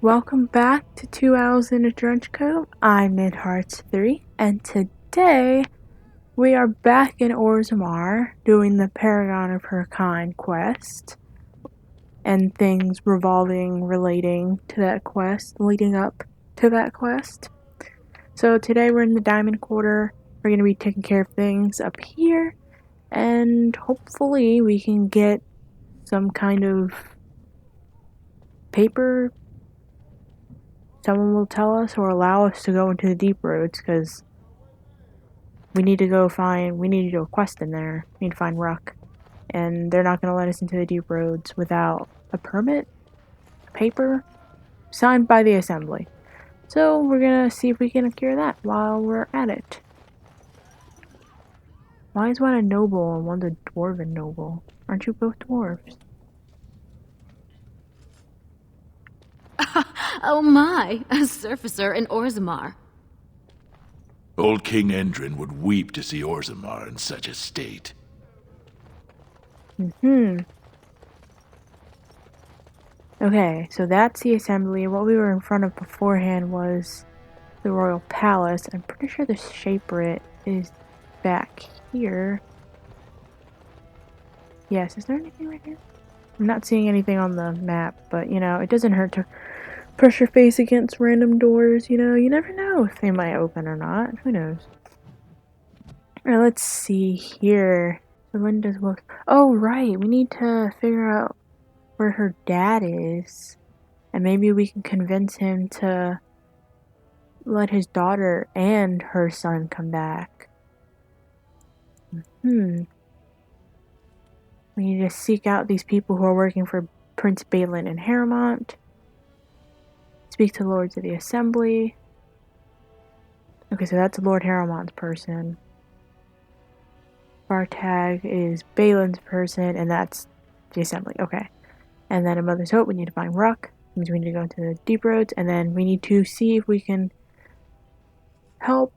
Welcome back to 2 Owls in a Trench Coat. I'm MidHearts3, and today we are back in Orzammar doing the Paragon of Her Kind quest and things relating to that quest, leading up to that quest. So today we're in the Diamond Quarter. We're going to be taking care of things up here, and hopefully we can get some kind of paper. Someone will tell us or allow us to go into the deep roads, because we need to do a quest in there. We need to find Ruck. And they're not going to let us into the deep roads without a permit, a paper, signed by the assembly. So we're going to see if we can cure that while we're at it. Why is one a noble and one's a dwarven noble? Aren't you both dwarves? Oh my, a surfacer in Orzammar. Old King Endrin would weep to see Orzammar in such a state. Okay, so that's the assembly. What we were in front of beforehand was the royal palace. I'm pretty sure the Shaperate is back here. Yes, is there anything right here? I'm not seeing anything on the map, but it doesn't hurt to press your face against random doors, you never know if they might open or not. Who knows? Alright, let's see here. Belinda's book. Oh, right, we need to figure out where her dad is. And maybe we can convince him to let his daughter and her son come back. We need to seek out these people who are working for Prince Balin and Harrowmont. Speak to Lords of the Assembly. Okay, so that's Lord Harrowmont's person. Bartag is Balin's person, and that's the Assembly. Okay. And then in Mother's Hope, we need to find Ruck. Means we need to go into the deep roads, and then we need to see if we can help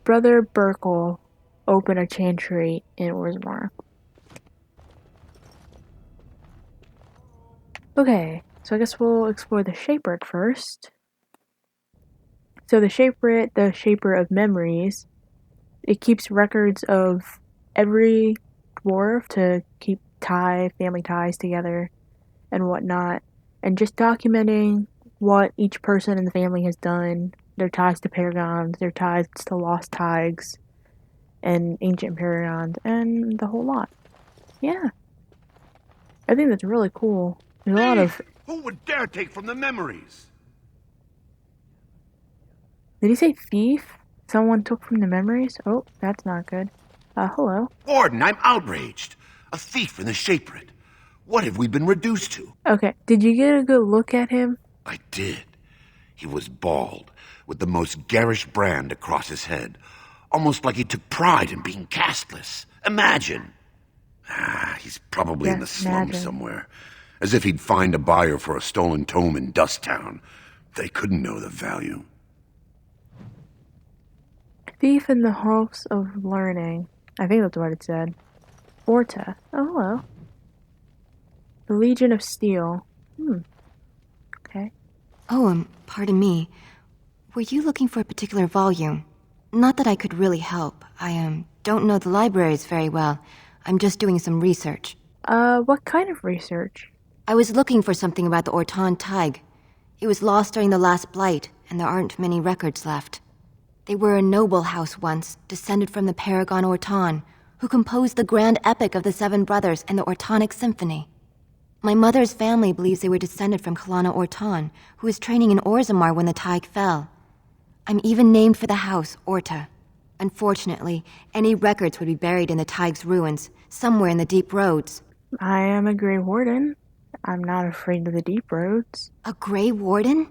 Brother Burkle open a chantry in Orzammar. Okay, so I guess we'll explore the Shaperate first. So the Shaperate, the Shaper of Memories, it keeps records of every dwarf to keep family ties together and whatnot, and just documenting what each person in the family has done, their ties to paragons, their ties to lost ties, and ancient paragons, and the whole lot. Yeah. I think that's really cool. There's a lot of... Who would dare take from the memories? Did he say thief? Someone took from the memories? Oh, that's not good. Hello. Warden, I'm outraged. A thief in the Shaperate. What have we been reduced to? Okay, did you get a good look at him? I did. He was bald, with the most garish brand across his head. Almost like he took pride in being castless. Imagine. He's probably in the slums somewhere. As if he'd find a buyer for a stolen tome in Dusttown. They couldn't know the value. Thief in the House of Learning. I think that's what it said. Orta. Oh, hello. The Legion of Steel. Okay. Oh, pardon me. Were you looking for a particular volume? Not that I could really help. I don't know the libraries very well. I'm just doing some research. What kind of research? I was looking for something about the Orton Tig. It was lost during the last blight, and there aren't many records left. They were a noble house once, descended from the Paragon Orton, who composed the grand epic of the Seven Brothers and the Ortonic Symphony. My mother's family believes they were descended from Kalana Orton, who was training in Orzammar when the Tig fell. I'm even named for the house, Orta. Unfortunately, any records would be buried in the Tig's ruins, somewhere in the deep roads. I am a Grey Warden. I'm not afraid of the deep roads. A Grey Warden?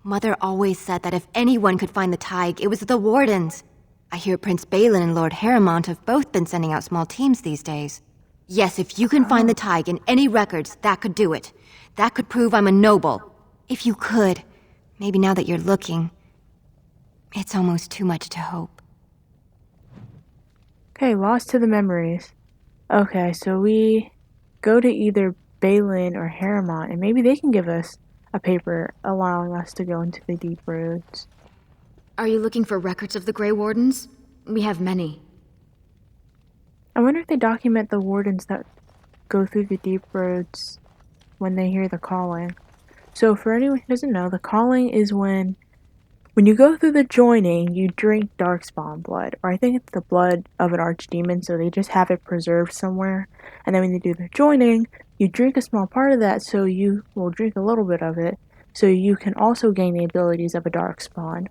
Mother always said that if anyone could find the Tig, it was the Wardens. I hear Prince Balin and Lord Harrowmont have both been sending out small teams these days. Yes, if you can find the Tig in any records, that could do it. That could prove I'm a noble. If you could, maybe now that you're looking, it's almost too much to hope. Okay, lost to the memories. Okay, so we go to either Balin or Harrowmont, and maybe they can give us a paper allowing us to go into the deep roads. Are you looking for records of the Grey Wardens? We have many. I wonder if they document the wardens that go through the deep roads when they hear the calling. So for anyone who doesn't know, the calling is when you go through the joining, you drink Darkspawn blood, or I think it's the blood of an archdemon, so they just have it preserved somewhere. And then when you do the joining, you drink a small part of that, so you will drink a little bit of it, so you can also gain the abilities of a Darkspawn.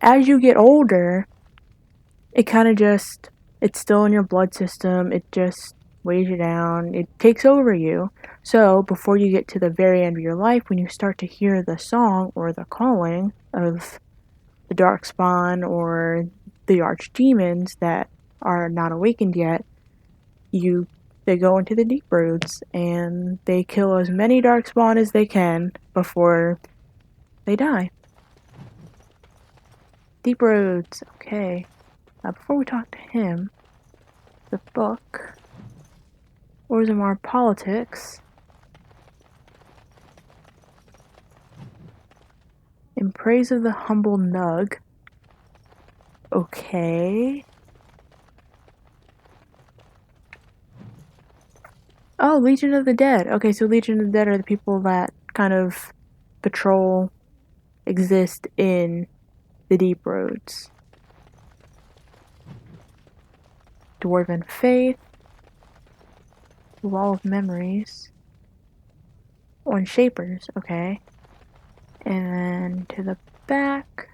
As you get older, it kind of just, it's still in your blood system, it just weighs you down, it takes over you. So before you get to the very end of your life, when you start to hear the song or the calling of the Darkspawn or the archdemons that are not awakened yet, they go into the deep roads and they kill as many Darkspawn as they can before they die. Deep roads, okay. Now before we talk to him, the book, Orzammar Politics, in praise of the humble Nug. Okay. Oh, Legion of the Dead. Okay, so Legion of the Dead are the people that kind of patrol, exist in the deep roads. Dwarven Faith. Wall of Memories. On Shapers, okay. And then to the back,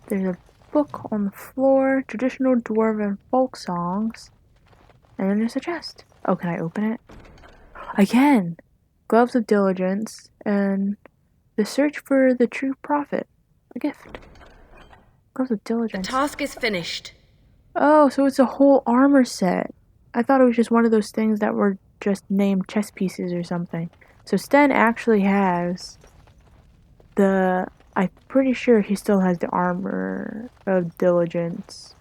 there's a book on the floor, Traditional Dwarven Folk Songs. And then there's a chest. Oh, can I open it? I can! Gloves of Diligence, and The Search for the True Prophet. A gift. Gloves of Diligence. The task is finished. Oh, so it's a whole armor set. I thought it was just one of those things that were just named chess pieces or something. So Sten actually has I'm pretty sure he still has the Armor of Diligence.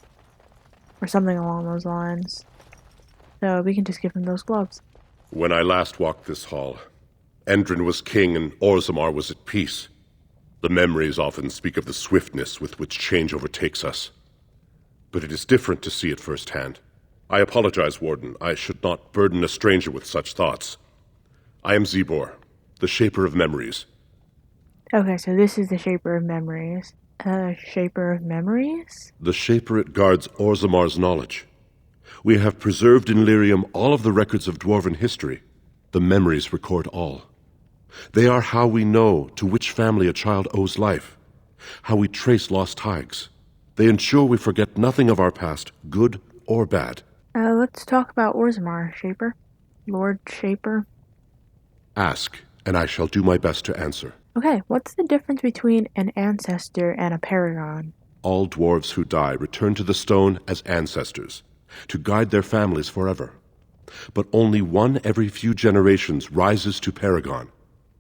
Or something along those lines. So we can just give him those gloves. When I last walked this hall, Endrin was king and Orzammar was at peace. The memories often speak of the swiftness with which change overtakes us. But it is different to see it firsthand. I apologize, Warden. I should not burden a stranger with such thoughts. I am Zebor, the Shaper of Memories. Okay, so this is the Shaper of Memories. Shaper of Memories? The Shaper it guards Orzammar's knowledge. We have preserved in Lyrium all of the records of Dwarven history. The memories record all. They are how we know to which family a child owes life, how we trace lost Taigs. They ensure we forget nothing of our past, good or bad. Let's talk about Orzammar, Shaper. Lord Shaper. Ask, and I shall do my best to answer. Okay, what's the difference between an ancestor and a paragon? All dwarves who die return to the stone as ancestors, to guide their families forever. But only one every few generations rises to paragon.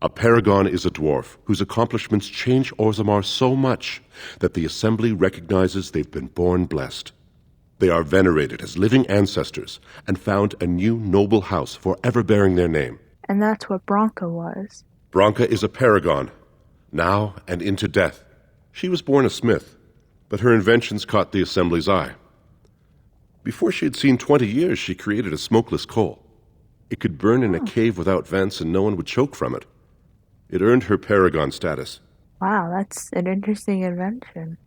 A paragon is a dwarf whose accomplishments change Orzammar so much that the Assembly recognizes they've been born blessed. They are venerated as living ancestors and found a new noble house forever bearing their name. And that's what Bronca was. Bronca is a paragon, now and into death. She was born a smith, but her inventions caught the Assembly's eye. Before she had seen 20 years, she created a smokeless coal. It could burn in a cave without vents and no one would choke from it. It earned her paragon status. Wow, that's an interesting invention.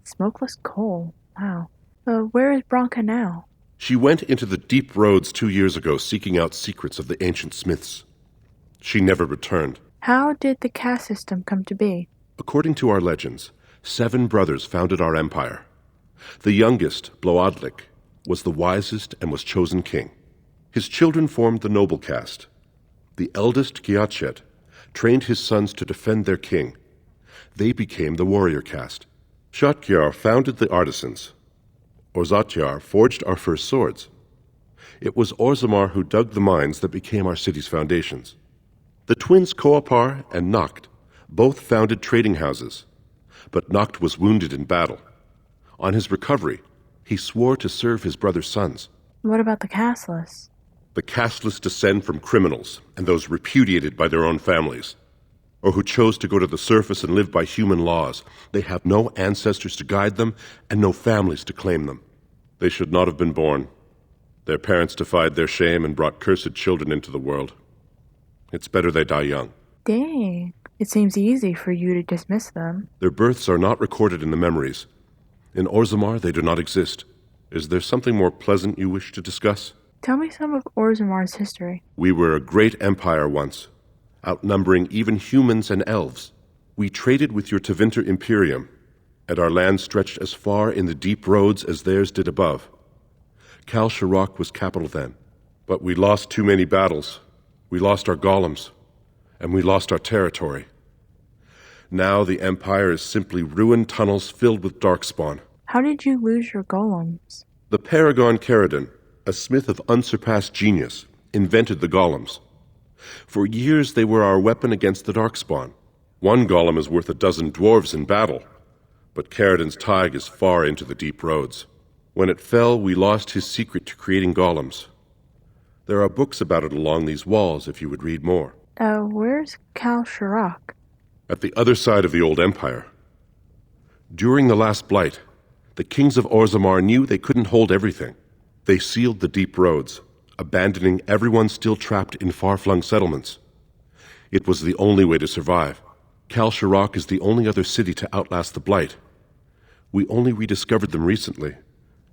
Smokeless coal. Wow. Where is Bronca now? She went into the deep roads 2 years ago seeking out secrets of the ancient smiths. She never returned. How did the caste system come to be? According to our legends, 7 brothers founded our empire. The youngest, Bloadlik, was the wisest and was chosen king. His children formed the noble caste. The eldest, Giachet, trained his sons to defend their king. They became the warrior caste. Shotgyar founded the artisans. Orzatjar forged our first swords. It was Orzammar who dug the mines that became our city's foundations. The twins Koapar and Noct both founded trading houses, but Noct was wounded in battle. On his recovery, he swore to serve his brother's sons. What about the casteless? The casteless descend from criminals and those repudiated by their own families, or who chose to go to the surface and live by human laws. They have no ancestors to guide them and no families to claim them. They should not have been born. Their parents defied their shame and brought cursed children into the world. It's better they die young. Dang. It seems easy for you to dismiss them. Their births are not recorded in the memories. In Orzammar, they do not exist. Is there something more pleasant you wish to discuss? Tell me some of Orzammar's history. We were a great empire once, outnumbering even humans and elves. We traded with your Tevinter Imperium, and our land stretched as far in the deep roads as theirs did above. Kal Sharok was capital then, but we lost too many battles. We lost our golems, and we lost our territory. Now the Empire is simply ruined tunnels filled with darkspawn. How did you lose your golems? The Paragon Caridin, a smith of unsurpassed genius, invented the golems. For years they were our weapon against the darkspawn. One golem is worth a dozen dwarves in battle, but Caridin's Tig is far into the deep roads. When it fell, we lost his secret to creating golems. There are books about it along these walls if you would read more. Where's Kal Sharok? At the other side of the old empire. During the last blight, the kings of Orzammar knew they couldn't hold everything. They sealed the deep roads, abandoning everyone still trapped in far-flung settlements. It was the only way to survive. Kal Sharok is the only other city to outlast the blight. We only rediscovered them recently,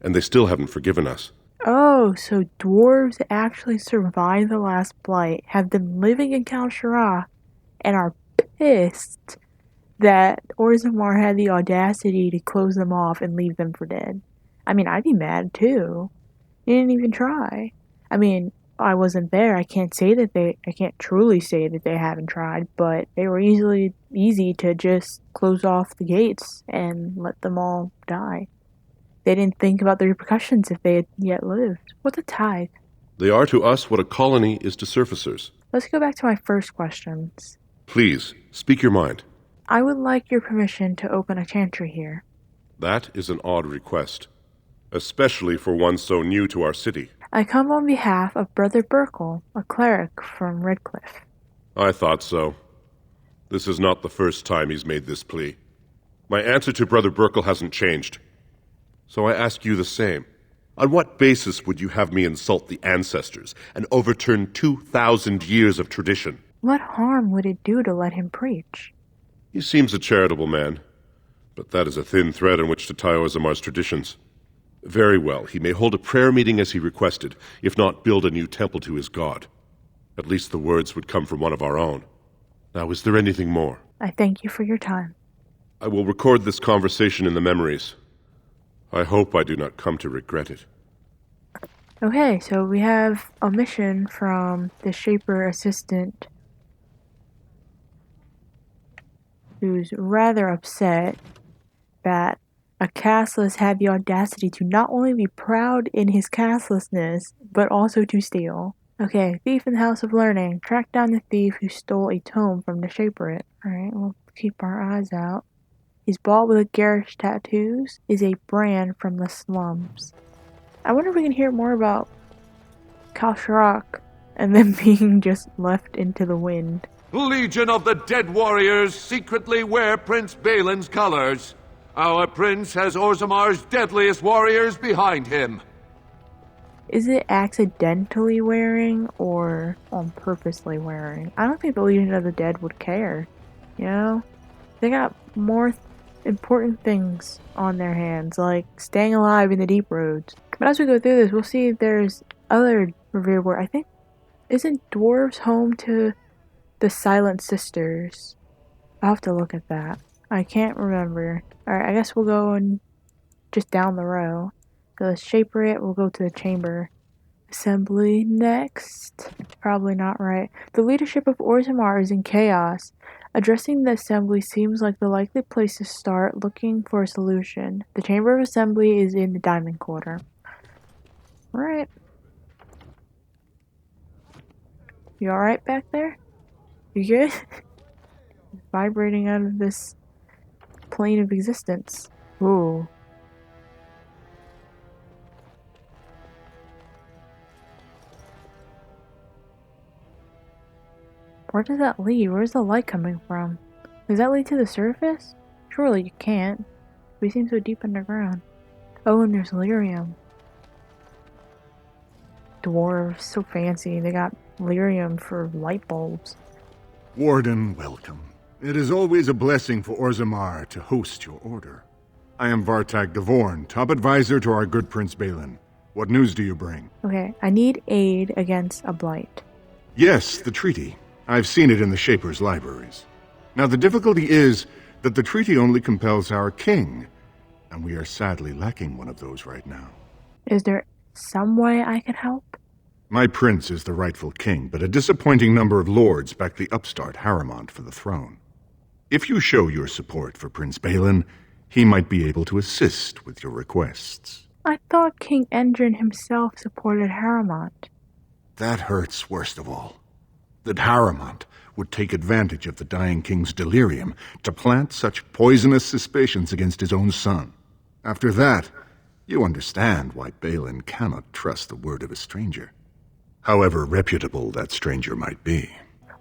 and they still haven't forgiven us. Oh, so dwarves actually survived the last blight, have been living in Kal Sharok, and are pissed that Orzammar had the audacity to close them off and leave them for dead. I mean, I'd be mad too. They didn't even try. I mean, I wasn't there. I can't truly say that they haven't tried, but they were easy to just close off the gates and let them all die. They didn't think about the repercussions if they had yet lived. What's a tithe? They are to us what a colony is to surfacers. Let's go back to my first questions. Please, speak your mind. I would like your permission to open a chantry here. That is an odd request, especially for one so new to our city. I come on behalf of Brother Burkle, a cleric from Redcliffe. I thought so. This is not the first time he's made this plea. My answer to Brother Burkle hasn't changed. So I ask you the same. On what basis would you have me insult the ancestors and overturn 2,000 years of tradition? What harm would it do to let him preach? He seems a charitable man, but that is a thin thread on which to tie Orzammar's traditions. Very well, he may hold a prayer meeting as he requested, if not build a new temple to his god. At least the words would come from one of our own. Now, is there anything more? I thank you for your time. I will record this conversation in the memories. I hope I do not come to regret it. Okay, so we have a mission from the Shaper assistant who's rather upset that a castless had the audacity to not only be proud in his castlessness, but also to steal. Okay, thief in the House of Learning. Track down the thief who stole a tome from the Shaperate. Alright, we'll keep our eyes out. He's bald with garish tattoos, is a brand from the slums. I wonder if we can hear more about Kal Sharok and then being just left into the wind. Legion of the Dead Warriors secretly wear Prince Balin's colors. Our prince has Orzammar's deadliest warriors behind him. Is it accidentally wearing or on purposely wearing? I don't think the Legion of the Dead would care. You know? They got more important things on their hands, like staying alive in the deep roads. But as we go through this, we'll see there's other revered where I think, isn't dwarves home to the Silent Sisters? I'll have to look at that. I can't remember. Alright, I guess we'll go and just down the row. So let's shaper it. We'll go to the chamber assembly next. Probably not right. The leadership of Orzammar is in chaos. Addressing the assembly seems like the likely place to start looking for a solution. The chamber of assembly is in the diamond quarter. Alright. You alright back there? You good? Vibrating out of this plane of existence. Ooh. Where does that lead? Where's the light coming from? Does that lead to the surface? Surely you can't. We seem so deep underground. Oh, and there's lyrium. Dwarves, so fancy. They got lyrium for light bulbs. Warden, welcome. It is always a blessing for Orzammar to host your order. I am Vartag Devorn, top advisor to our good Prince Balin. What news do you bring? Okay, I need aid against a blight. Yes, the treaty. I've seen it in the Shaper's libraries. Now, the difficulty is that the treaty only compels our king, and we are sadly lacking one of those right now. Is there some way I could help? My prince is the rightful king, but a disappointing number of lords back the upstart Harrimont for the throne. If you show your support for Prince Balin, he might be able to assist with your requests. I thought King Endrin himself supported Harrimont. That hurts worst of all. That Harrimont would take advantage of the dying king's delirium to plant such poisonous suspicions against his own son. After that, you understand why Balin cannot trust the word of a stranger, however reputable that stranger might be.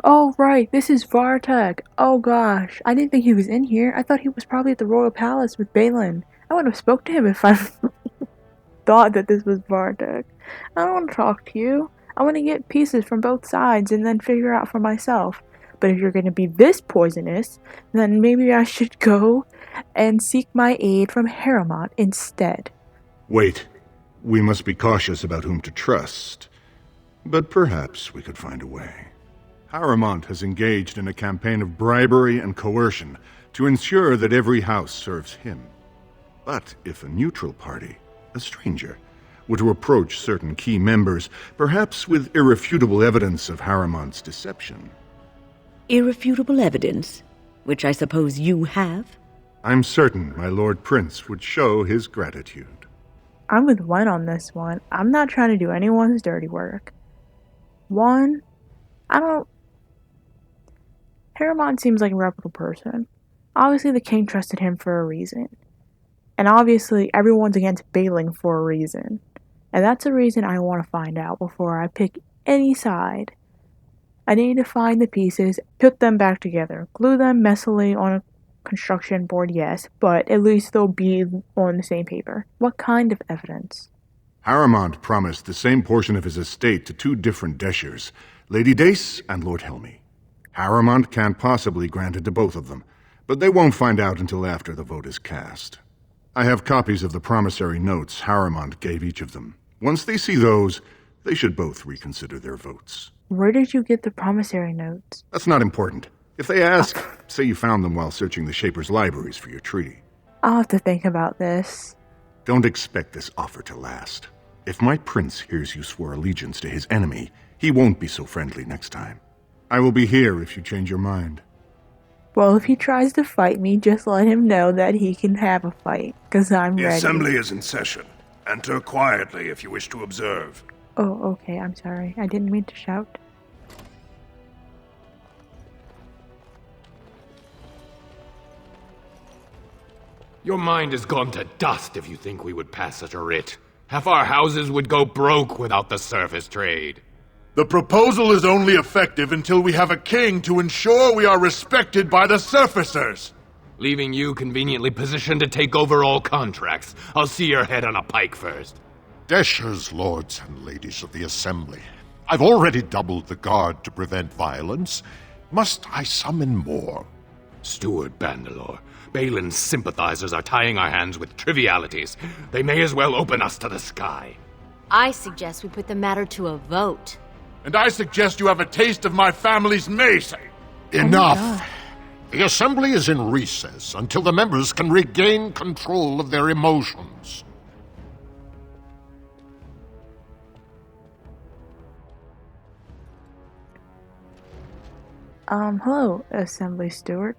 Oh, right, this is Vartag. Oh gosh, I didn't think he was in here. I thought he was probably at the royal palace with Balin. I would have spoke to him if I thought that this was Vartag. I don't want to talk to you. I want to get pieces from both sides and then figure out for myself. But if you're going to be this poisonous, then maybe I should go and seek my aid from Harrimont instead. Wait, we must be cautious about whom to trust. But perhaps we could find a way. Harrimont has engaged in a campaign of bribery and coercion to ensure that every house serves him. But if a neutral party, a stranger, were to approach certain key members, perhaps with irrefutable evidence of Harrimont's deception. Irrefutable evidence? Which I suppose you have? I'm certain my Lord Prince would show his gratitude. I'm with Wen on this one. I'm not trying to do anyone's dirty work. One, Harrimont seems like a reputable person. Obviously the king trusted him for a reason. And obviously everyone's against Balin for a reason. And that's a reason I want to find out before I pick any side. I need to find the pieces, put them back together, glue them messily on a construction board, yes, but at least they'll be on the same paper. What kind of evidence? Harrimont promised the same portion of his estate to two different Deshers, Lady Dace and Lord Helmy. Harrimont can't possibly grant it to both of them, but they won't find out until after the vote is cast. I have copies of the promissory notes Harrimont gave each of them. Once they see those, they should both reconsider their votes. Where did you get the promissory notes? That's not important. If they ask, say you found them while searching the Shaper's libraries for your treaty. I'll have to think about this. Don't expect this offer to last. If my prince hears you swore allegiance to his enemy, he won't be so friendly next time. I will be here if you change your mind. Well, if he tries to fight me, just let him know that he can have a fight, because I'm ready. The assembly is in session. Enter quietly if you wish to observe. Oh, okay, I'm sorry. I didn't mean to shout. Your mind has gone to dust if you think we would pass such a writ. Half our houses would go broke without the surface trade. The proposal is only effective until we have a king to ensure we are respected by the surfacers. Leaving you conveniently positioned to take over all contracts. I'll see your head on a pike first. Deshers, lords and ladies of the assembly, I've already doubled the guard to prevent violence. Must I summon more? Steward Bandalore, Balin's sympathizers are tying our hands with trivialities. They may as well open us to the sky. I suggest we put the matter to a vote. And I suggest you have a taste of my family's mace. Enough! The assembly is in recess until the members can regain control of their emotions. Hello, Assembly Steward.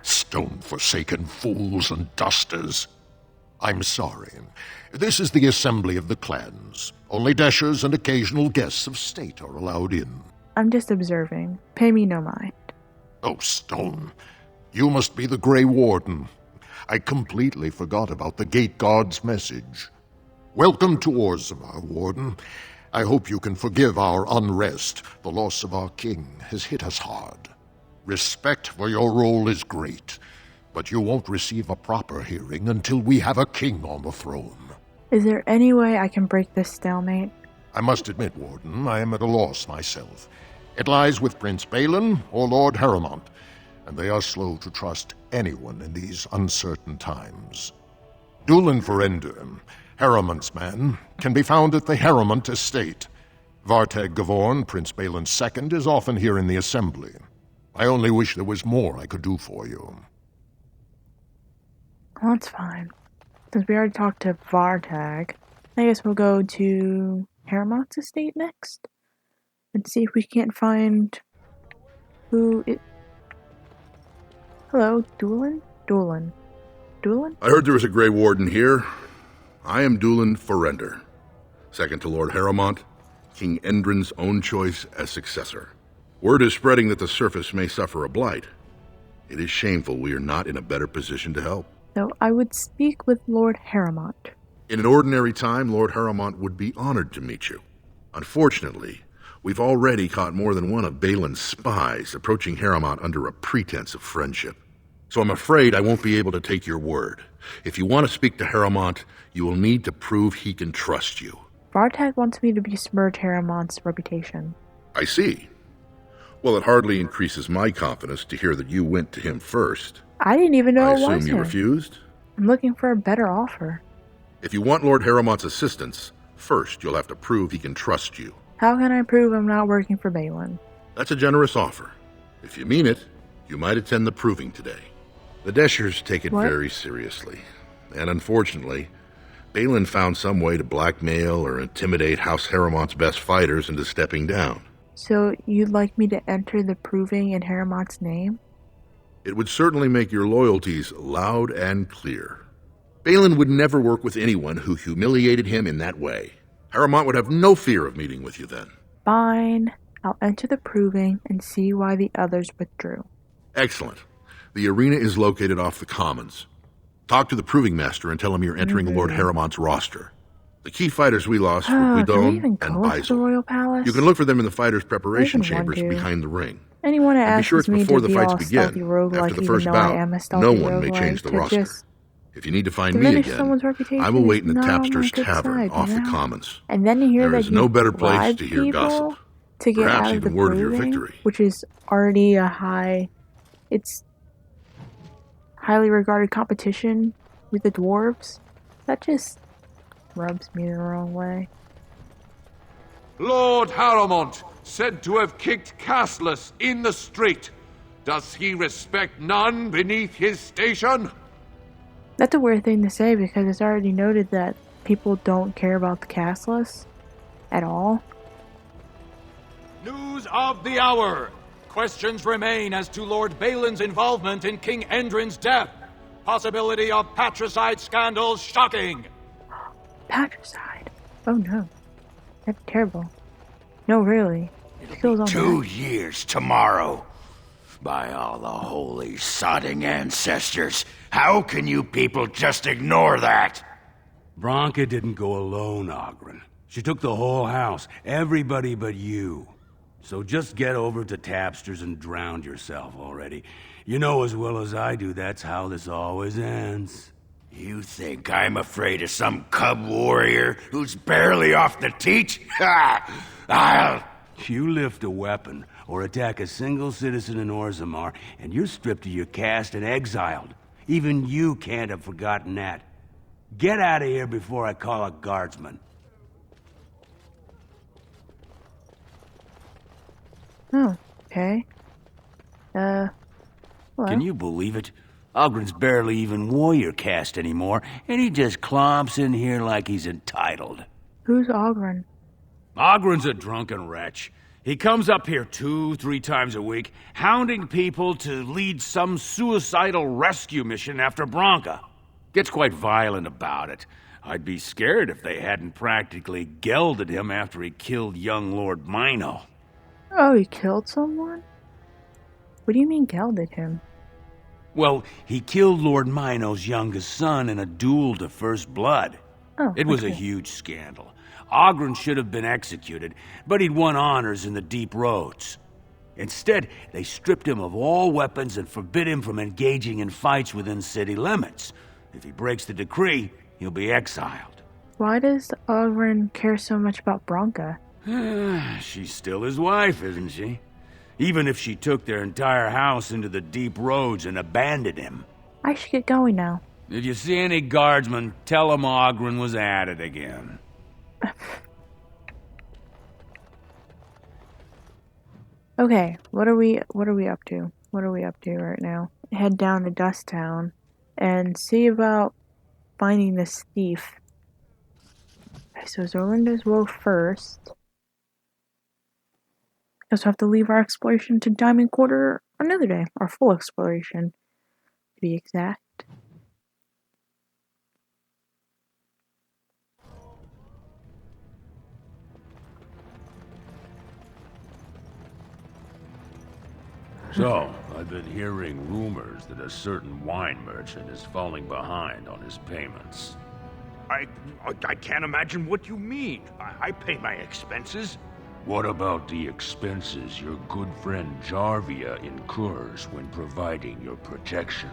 Stone-forsaken fools and dusters. I'm sorry. This is the assembly of the clans. Only Deshers and occasional guests of state are allowed in. I'm just observing. Pay me no mind. Oh, Stone. You must be the Grey Warden. I completely forgot about the Gate Guard's message. Welcome to Orzammar, Warden. I hope you can forgive our unrest. The loss of our king has hit us hard. Respect for your role is great, but you won't receive a proper hearing until we have a king on the throne. Is there any way I can break this stalemate? I must admit, Warden, I am at a loss myself. It lies with Prince Balin or Lord Harrowmont, and they are slow to trust anyone in these uncertain times. Dulin Ferender, Harrowmont's man, can be found at the Harrowmont estate. Vartag Gavorn, Prince Balin's second, is often here in the assembly. I only wish there was more I could do for you. Well, that's fine. Since we already talked to Vartag, I guess we'll go to Harrowmont's estate next and see if we can't find who it. Hello, Dulin? Dulin? I heard there was a Grey Warden here. I am Dulin Ferender, second to Lord Harrowmont, King Endrin's own choice as successor. Word is spreading that the surface may suffer a blight. It is shameful we are not in a better position to help. So I would speak with Lord Harrowmont. In an ordinary time, Lord Harrowmont would be honored to meet you. Unfortunately, we've already caught more than one of Balin's spies approaching Harrowmont under a pretense of friendship. So I'm afraid I won't be able to take your word. If you want to speak to Harrowmont, you will need to prove he can trust you. Vartag wants me to besmirch Harrowmont's reputation. I see. Well, it hardly increases my confidence to hear that you went to him first. I didn't even know it was him. I assume you refused? I'm looking for a better offer. If you want Lord Harrowmont's assistance, first you'll have to prove he can trust you. How can I prove I'm not working for Balin? That's a generous offer. If you mean it, you might attend the proving today. The Deshers take it very seriously. And unfortunately, Balin found some way to blackmail or intimidate House Harrowmont's best fighters into stepping down. So you'd like me to enter the proving in Harrowmont's name? It would certainly make your loyalties loud and clear. Balin would never work with anyone who humiliated him in that way. Harrowmont would have no fear of meeting with you then. Fine. I'll enter the proving and see why the others withdrew. Excellent. The arena is located off the Commons. Talk to the proving master and tell him you're entering Lord Harrowmont's roster. The key fighters we lost were Guidon and Baisel. Royal Palace? You can look for them in the fighters' preparation chambers behind the ring. Anyone And be sure asks it's me before to the be fights all begin. stealthy roguelike, After the even first though bout, I am a stealthy no one may roguelike, change the to roster. just If you need to find me diminish again, someone's reputation I will wait in is the not on my Tapster's good Tavern side, off you the know? Commons. And then you hear There that is no you better place bribe to hear people gossip. to get Perhaps out of the even word of your proving, victory. which is already a it's highly regarded competition with the dwarves. That just rubs me the wrong way. Lord Harrowmont, said to have kicked Castless in the street. Does he respect none beneath his station? That's a weird thing to say because it's already noted that people don't care about the castless at all. News of the hour. Questions remain as to Lord Balin's involvement in King Endrin's death. Possibility of patricide scandals shocking. Patricide? Oh no. That's terrible. No, really. It'll be 2 years tomorrow. By all the holy sodding ancestors, how can you people just ignore that? Branka didn't go alone, Oghren. She took the whole house, everybody but you. So just get over to Tapster's and drown yourself already. You know as well as I do that's how this always ends. You think I'm afraid of some cub warrior who's barely off the teat? Ha! You lift a weapon or attack a single citizen in Orzammar, and you're stripped of your caste and exiled. Even you can't have forgotten that. Get out of here before I call a guardsman. Oh, okay. Hello? Can you believe it? Ogren's barely even warrior caste anymore, and he just clomps in here like he's entitled. Who's Oghren? Ogren's a drunken wretch. He comes up here 2-3 times a week, hounding people to lead some suicidal rescue mission after Branka. Gets quite violent about it. I'd be scared if they hadn't practically gelded him after he killed young Lord Mino. Oh, he killed someone? What do you mean gelded him? Well, he killed Lord Mino's youngest son in a duel to first blood. Oh, it was okay. a huge scandal. Oghren should have been executed, but he'd won honors in the deep roads. Instead, they stripped him of all weapons and forbid him from engaging in fights within city limits. If he breaks the decree, he'll be exiled. Why does Oghren care so much about Branka? She's still his wife, isn't she? Even if she took their entire house into the deep roads and abandoned him. I should get going now. If you see any guardsmen, tell them Oghren was at it again. Okay, what are we up to? What are we up to right now? Head down to Dust Town and see about finding this thief. Okay, so Zorlinda's Woe first. Guess we'll have to leave our exploration to Diamond Quarter another day. Our full exploration, to be exact. So, I've been hearing rumors that a certain wine merchant is falling behind on his payments. I can't imagine what you mean. I pay my expenses. What about the expenses your good friend Jarvia incurs when providing your protection?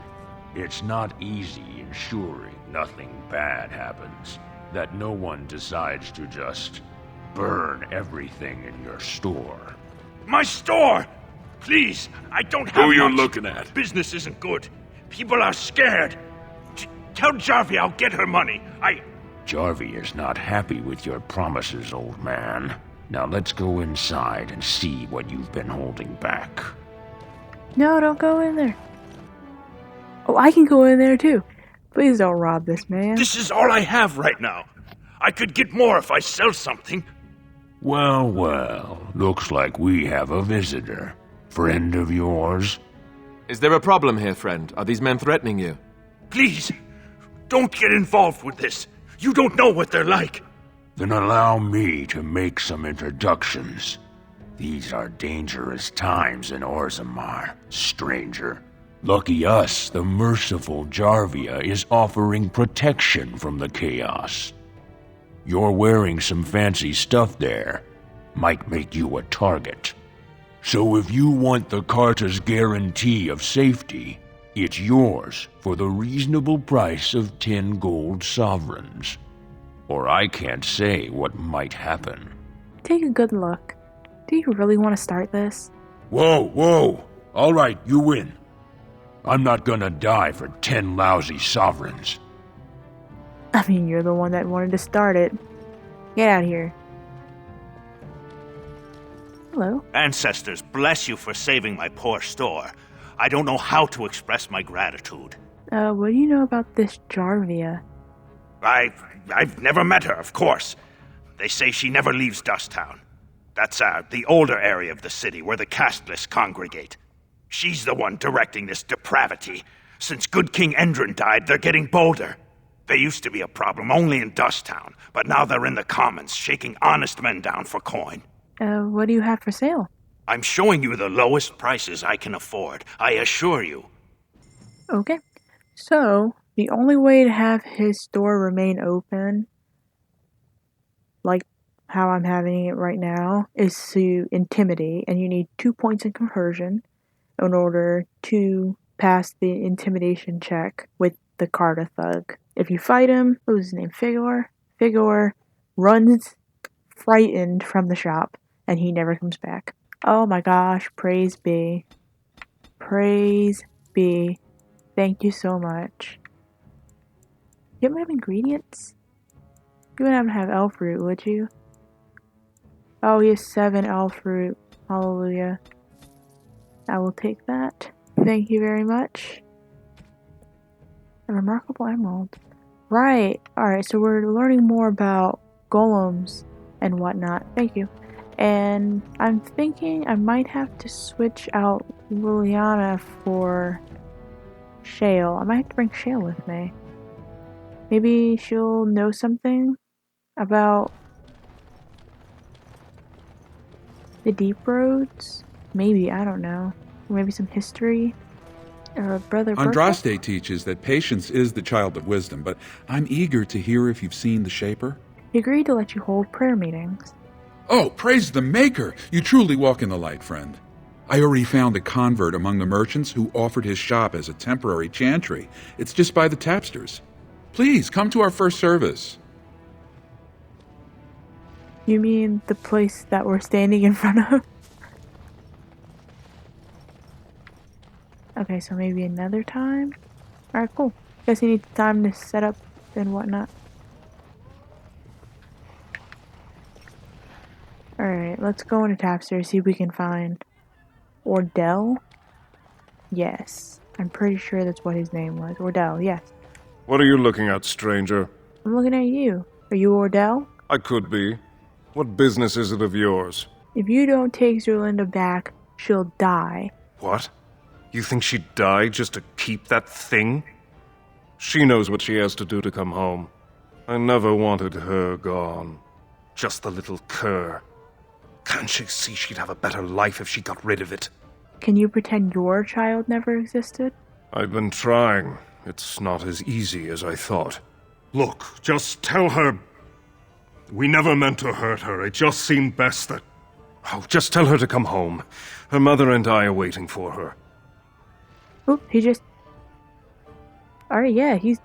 It's not easy ensuring nothing bad happens, that no one decides to just burn everything in your store. My store! Please, I don't have Who you much. looking at? Business isn't good. People are scared. Tell Jarvia I'll get her money. Jarvia's not happy with your promises, old man. Now let's go inside and see what you've been holding back. No, don't go in there. Oh, I can go in there too. Please don't rob this man. This is all I have right now. I could get more if I sell something. Well, well, looks like we have a visitor. Friend of yours? Is there a problem here, friend? Are these men threatening you? Please, don't get involved with this. You don't know what they're like. Then allow me to make some introductions. These are dangerous times in Orzammar, stranger. Lucky us, the merciful Jarvia is offering protection from the chaos. You're wearing some fancy stuff there. Might make you a target. So if you want the Carta's guarantee of safety, it's yours for the reasonable price of 10 gold sovereigns. Or I can't say what might happen. Take a good look. Do you really want to start this? Whoa, whoa! All right, you win. I'm not gonna die for 10 lousy sovereigns. I mean, you're the one that wanted to start it. Get out of here. Hello? Ancestors, bless you for saving my poor store. I don't know how to express my gratitude. What do you know about this Jarvia? I've never met her, of course. They say she never leaves Dusttown. That's the older area of the city where the casteless congregate. She's the one directing this depravity. Since good King Endrin died, they're getting bolder. They used to be a problem only in Dusttown, but now they're in the commons, shaking honest men down for coin. What do you have for sale? I'm showing you the lowest prices I can afford, I assure you. Okay. So, the only way to have his store remain open, like how I'm having it right now, is to intimidate, and you need 2 points in conversion in order to pass the intimidation check with the Carta thug. If you fight him, what was his name? Figor runs frightened from the shop, and he never comes back. Oh my gosh, praise be. Praise be. Thank you so much. You wouldn't have ingredients? You wouldn't have elf fruit, would you? Oh, he has 7 elf fruit. Hallelujah. I will take that. Thank you very much. A remarkable emerald. Right. Alright, so we're learning more about golems and whatnot. Thank you. And I'm thinking I might have to switch out Liliana for Shale. I might have to bring Shale with me. Maybe she'll know something about the deep roads? Maybe, I don't know. Or maybe some history? Or Brother Andraste teaches that patience is the child of wisdom, but I'm eager to hear if you've seen the Shaper. He agreed to let you hold prayer meetings. Oh, praise the Maker! You truly walk in the light, friend. I already found a convert among the merchants who offered his shop as a temporary chantry. It's just by the tapsters. Please, come to our first service. You mean the place that we're standing in front of? Okay, so maybe another time? Alright, cool. Guess you need time to set up and whatnot. Alright, let's go into Tapster, see if we can find Ordell? Yes. I'm pretty sure that's what his name was. Ordell, yes. What are you looking at, stranger? I'm looking at you. Are you Ordell? I could be. What business is it of yours? If you don't take Zerlinda back, she'll die. What? You think she'd die just to keep that thing? She knows what she has to do to come home. I never wanted her gone. Just the little cur. Can't she see she'd have a better life if she got rid of it? Can you pretend your child never existed? I've been trying. It's not as easy as I thought. Look, just tell her... We never meant to hurt her. It just seemed best that... Oh, just tell her to come home. Her mother and I are waiting for her. Oop, he just... Alright, yeah, he's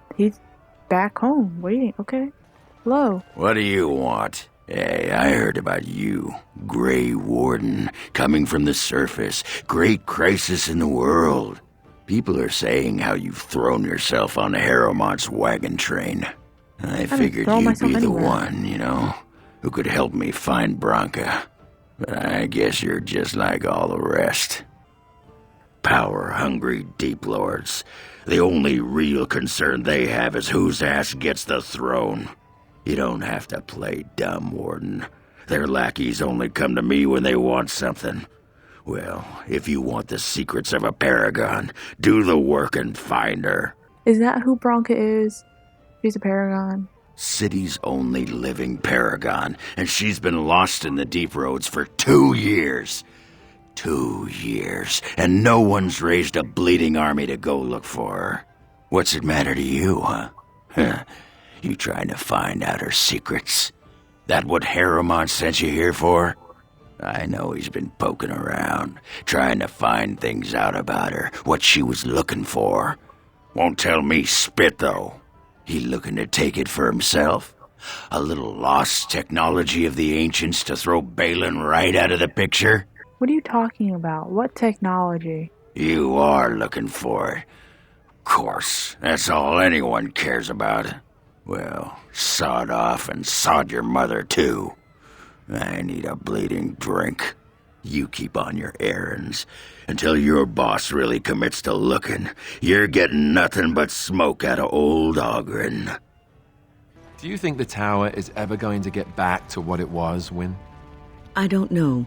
back home, waiting, okay. Hello. What do you want? Hey, I heard about you. Grey Warden, coming from the surface. Great crisis in the world. People are saying how you've thrown yourself on Harrowmont's wagon train. I figured you'd be the one, you know, who could help me find Branka. But I guess you're just like all the rest. Power-hungry Deep Lords. The only real concern they have is whose ass gets the throne. You don't have to play dumb, Warden. Their lackeys only come to me when they want something. Well, if you want the secrets of a paragon, do the work and find her. Is that who Branka is? She's a paragon. City's only living paragon, and she's been lost in the Deep Roads for 2 years. 2 years, and no one's raised a bleeding army to go look for her. What's it matter to you, huh? You trying to find out her secrets? That what Harrowmont sent you here for? I know he's been poking around, trying to find things out about her, what she was looking for. Won't tell me spit, though. He looking to take it for himself? A little lost technology of the ancients to throw Balin right out of the picture? What are you talking about? What technology? You are looking for it. Of course, that's all anyone cares about. Well, sod off and sod your mother, too. I need a bleeding drink. You keep on your errands. Until your boss really commits to looking, you're getting nothing but smoke out of old Oghren. Do you think the tower is ever going to get back to what it was, Wynne? I don't know.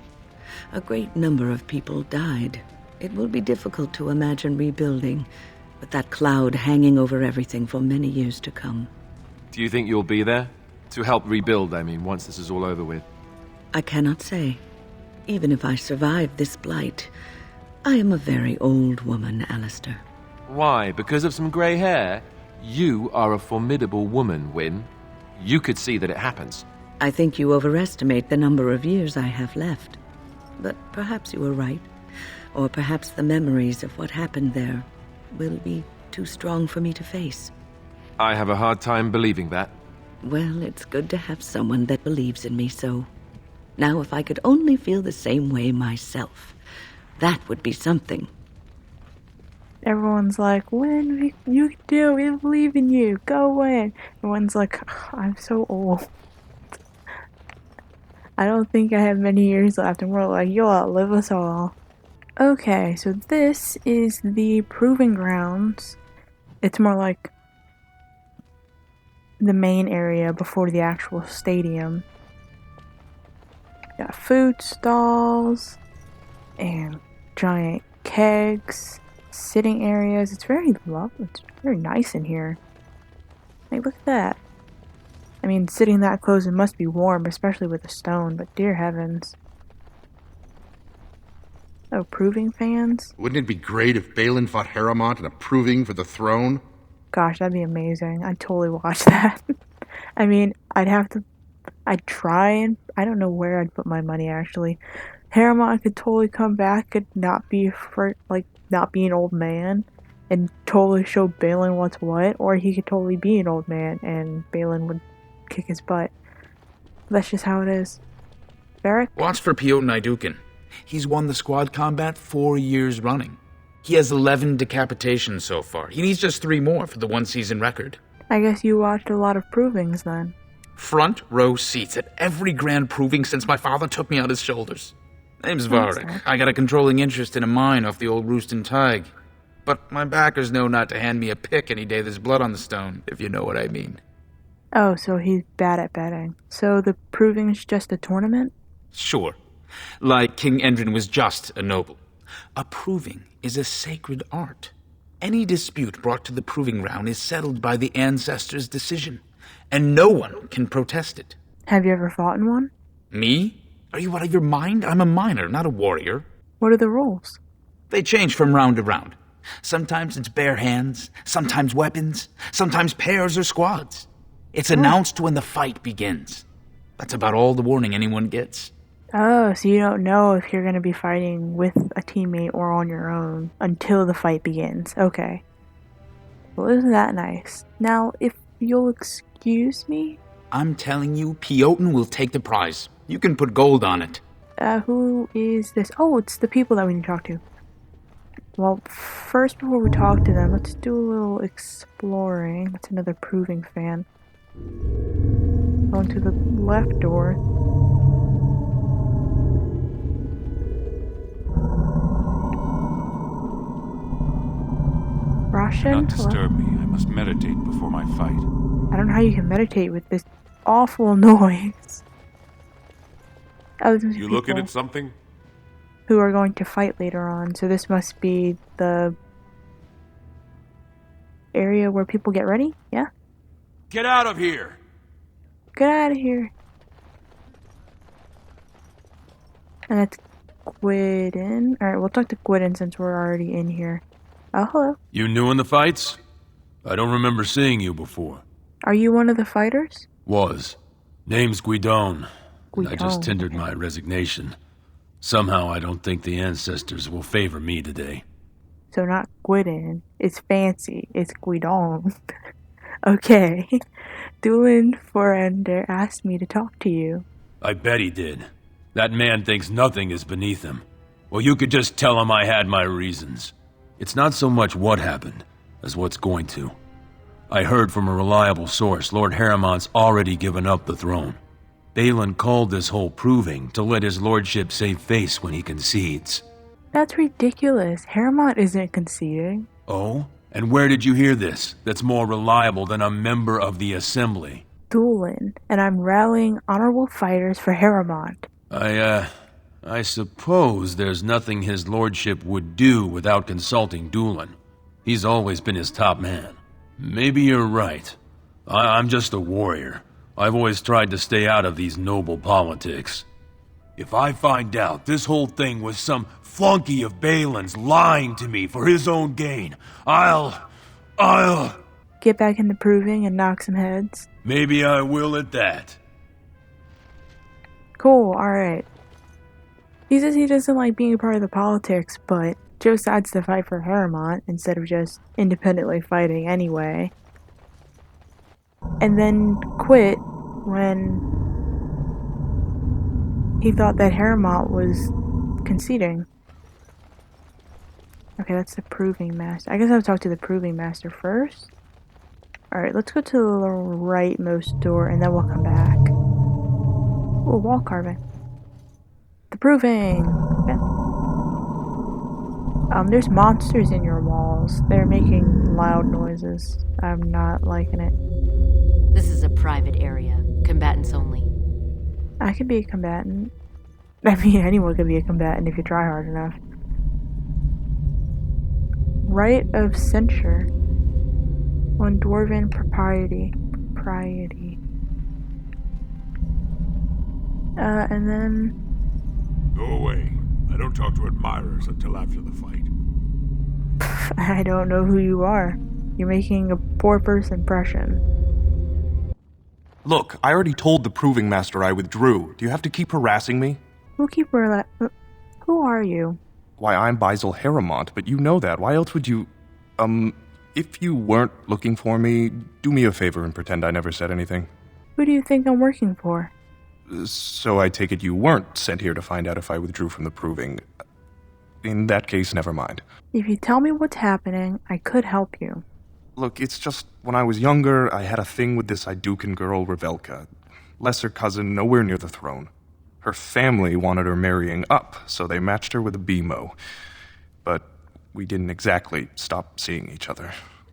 A great number of people died. It will be difficult to imagine rebuilding, with that cloud hanging over everything for many years to come. Do you think you'll be there? To help rebuild, I mean, once this is all over with. I cannot say. Even if I survive this blight, I am a very old woman, Alistair. Why? Because of some grey hair? You are a formidable woman, Wynne. You could see that it happens. I think you overestimate the number of years I have left. But perhaps you are right. Or perhaps the memories of what happened there will be too strong for me to face. I have a hard time believing that. Well, it's good to have someone that believes in me so. Now, if I could only feel the same way myself, that would be something. Everyone's like, Wynne, you can do it. We believe in you. Go win. Everyone's like, I'm so old. I don't think I have many years left. And we're like, you'll outlive us all. Okay, so this is the proving grounds. It's more like the main area before the actual stadium. Got food stalls and giant kegs, sitting areas. It's very lovely. It's very nice in here. Hey, look at that. I mean, sitting that close, it must be warm, especially with the stone, but dear heavens. Oh, proving fans? Wouldn't it be great if Balin fought Harrowmont in a proving for the throne? Gosh, that'd be amazing. I'd totally watch that. I mean, I'd have to I'd try, and I don't know where I'd put my money actually. Harriman could totally come back and not be not be an old man and totally show Balin what's what, or he could totally be an old man and Balin would kick his butt. That's just how it is. Varric? Watch for Piotr Naidukin. He's won the squad combat 4 years running. He has 11 decapitations so far. He needs just 3 more for the one-season record. I guess you watched a lot of provings then. Front row seats at every grand proving since my father took me on his shoulders. Name's Varric. I got a controlling interest in a mine off the old Rooston Tig. But my backers know not to hand me a pick any day there's blood on the stone, if you know what I mean. Oh, so he's bad at betting. So the proving's just a tournament? Sure. Like King Endrin was just a noble. A proving is a sacred art. Any dispute brought to the proving ground is settled by the ancestors' decision, and no one can protest it. Have you ever fought in one? Me? Are you out of your mind? I'm a miner, not a warrior. What are the rules? They change from round to round. Sometimes it's bare hands, sometimes weapons, sometimes pairs or squads. It's announced when the fight begins. That's about all the warning anyone gets. Oh, so you don't know if you're going to be fighting with a teammate or on your own until the fight begins. Okay. Well, isn't that nice? Now, if you'll excuse me? I'm telling you, Piotr will take the prize. You can put gold on it. Who is this? Oh, it's the people that we need to talk to. Well, first, before we talk to them, let's do a little exploring. That's another proving fan. Going to the left door. Roshan? Do not disturb me. I must meditate before my fight. I don't know how you can meditate with this awful noise. You looking at something? Who are going to fight later on, so this must be the area where people get ready? Yeah? Get out of here! Get out of here. And that's Gwydden. Alright, we'll talk to Gwydden since we're already in here. Oh, hello. You new in the fights? I don't remember seeing you before. Are you one of the fighters? Was. Name's Guidon. I just tendered my resignation. Somehow I don't think the ancestors will favor me today. So not Gwydden. It's fancy. It's Guidon. Okay. Dulin Forender asked me to talk to you. I bet he did. That man thinks nothing is beneath him. Well, you could just tell him I had my reasons. It's not so much what happened, as what's going to. I heard from a reliable source Lord Harriman's already given up the throne. Balin called this whole proving to let his lordship save face when he concedes. That's ridiculous. Harriman isn't conceding. Oh? And where did you hear this that's more reliable than a member of the Assembly? Dulin, and I'm rallying honorable fighters for Harriman. I suppose there's nothing his lordship would do without consulting Dulin. He's always been his top man. Maybe you're right. I'm just a warrior. I've always tried to stay out of these noble politics. If I find out this whole thing was some flunky of Balin's lying to me for his own gain, I'll... Get back into proving and knock some heads? Maybe I will at that. Cool, alright. He says he doesn't like being a part of the politics, but decides to fight for Harriman instead of just independently fighting anyway. And then quit when he thought that Harriman was conceding. Okay, that's the proving master. I guess I'll talk to the proving master first. Alright, let's go to the rightmost door and then we'll come back. Ooh, wall carving. The proving! Okay. There's monsters in your walls. They're making loud noises. I'm not liking it. This is a private area. Combatants only. I could be a combatant. I mean, anyone could be a combatant if you try hard enough. Right of censure. On dwarven propriety. And then... Go away. I don't talk to admirers until after the fight. I don't know who you are. You're making a poor first impression. Look, I already told the Proving Master I withdrew. Do you have to keep harassing me? Who are you? Why, I'm Basil Harrimont, but you know that. Why else would you... if you weren't looking for me, do me a favor and pretend I never said anything. Who do you think I'm working for? So I take it you weren't sent here to find out if I withdrew from the Proving. In that case, never mind. If you tell me what's happening, I could help you. Look, it's just, when I was younger, I had a thing with this Idukan girl, Revelka. Lesser cousin, nowhere near the throne. Her family wanted her marrying up, so they matched her with a BMO. But we didn't exactly stop seeing each other.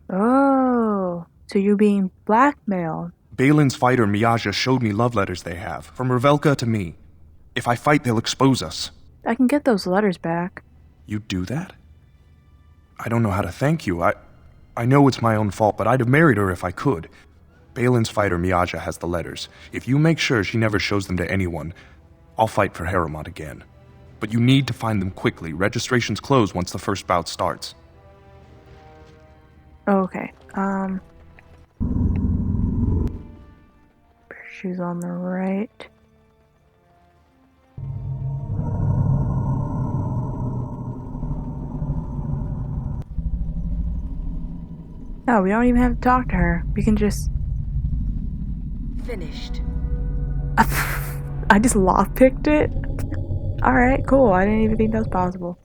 Oh, so you're being blackmailed. Balin's fighter, Miaja, showed me love letters they have, from Revelka to me. If I fight, they'll expose us. I can get those letters back. You'd do that? I don't know how to thank you. I know it's my own fault, but I'd have married her if I could. Balin's fighter, Miaja, has the letters. If you make sure she never shows them to anyone, I'll fight for Harrimont again. But you need to find them quickly. Registrations close once the first bout starts. Okay, she's on the right. No, we don't even have to talk to her. We can just... Finished. I just lockpicked it? Alright, cool. I didn't even think that was possible.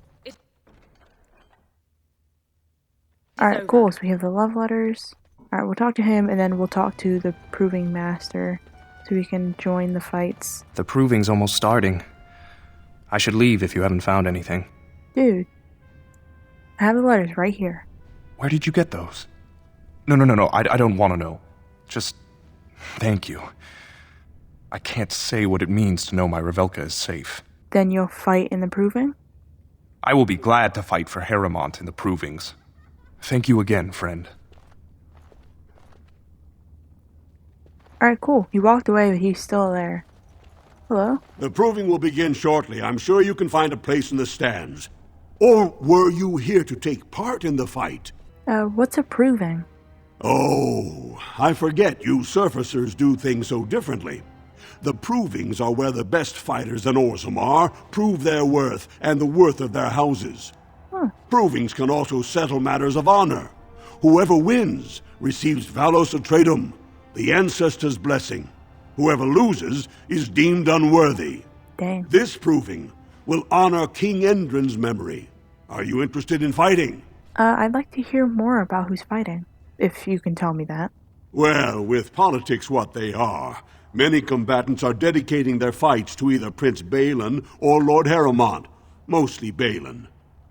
Alright, cool. So we have the love letters. Alright, we'll talk to him, and then we'll talk to the Proving Master, so we can join the fights. The Proving's almost starting. I should leave if you haven't found anything. Dude, I have the letters right here. Where did you get those? No, I don't want to know. Just thank you. I can't say what it means to know my Revelka is safe. Then you'll fight in the Proving? I will be glad to fight for Harrimont in the Provings. Thank you again, friend. Alright, cool. He walked away, but he's still there. Hello? The Proving will begin shortly. I'm sure you can find a place in the stands. Or were you here to take part in the fight? What's a Proving? Oh, I forget you surfacers do things so differently. The Provings are where the best fighters in Orzammar prove their worth and the worth of their houses. Provings can also settle matters of honor. Whoever wins receives Valos Atreidum, the ancestors' blessing. Whoever loses is deemed unworthy. Dang. This Proving will honor King Endrin's memory. Are you interested in fighting? I'd like to hear more about who's fighting, if you can tell me that. Well, with politics what they are, many combatants are dedicating their fights to either Prince Balin or Lord Harrimont, mostly Balin.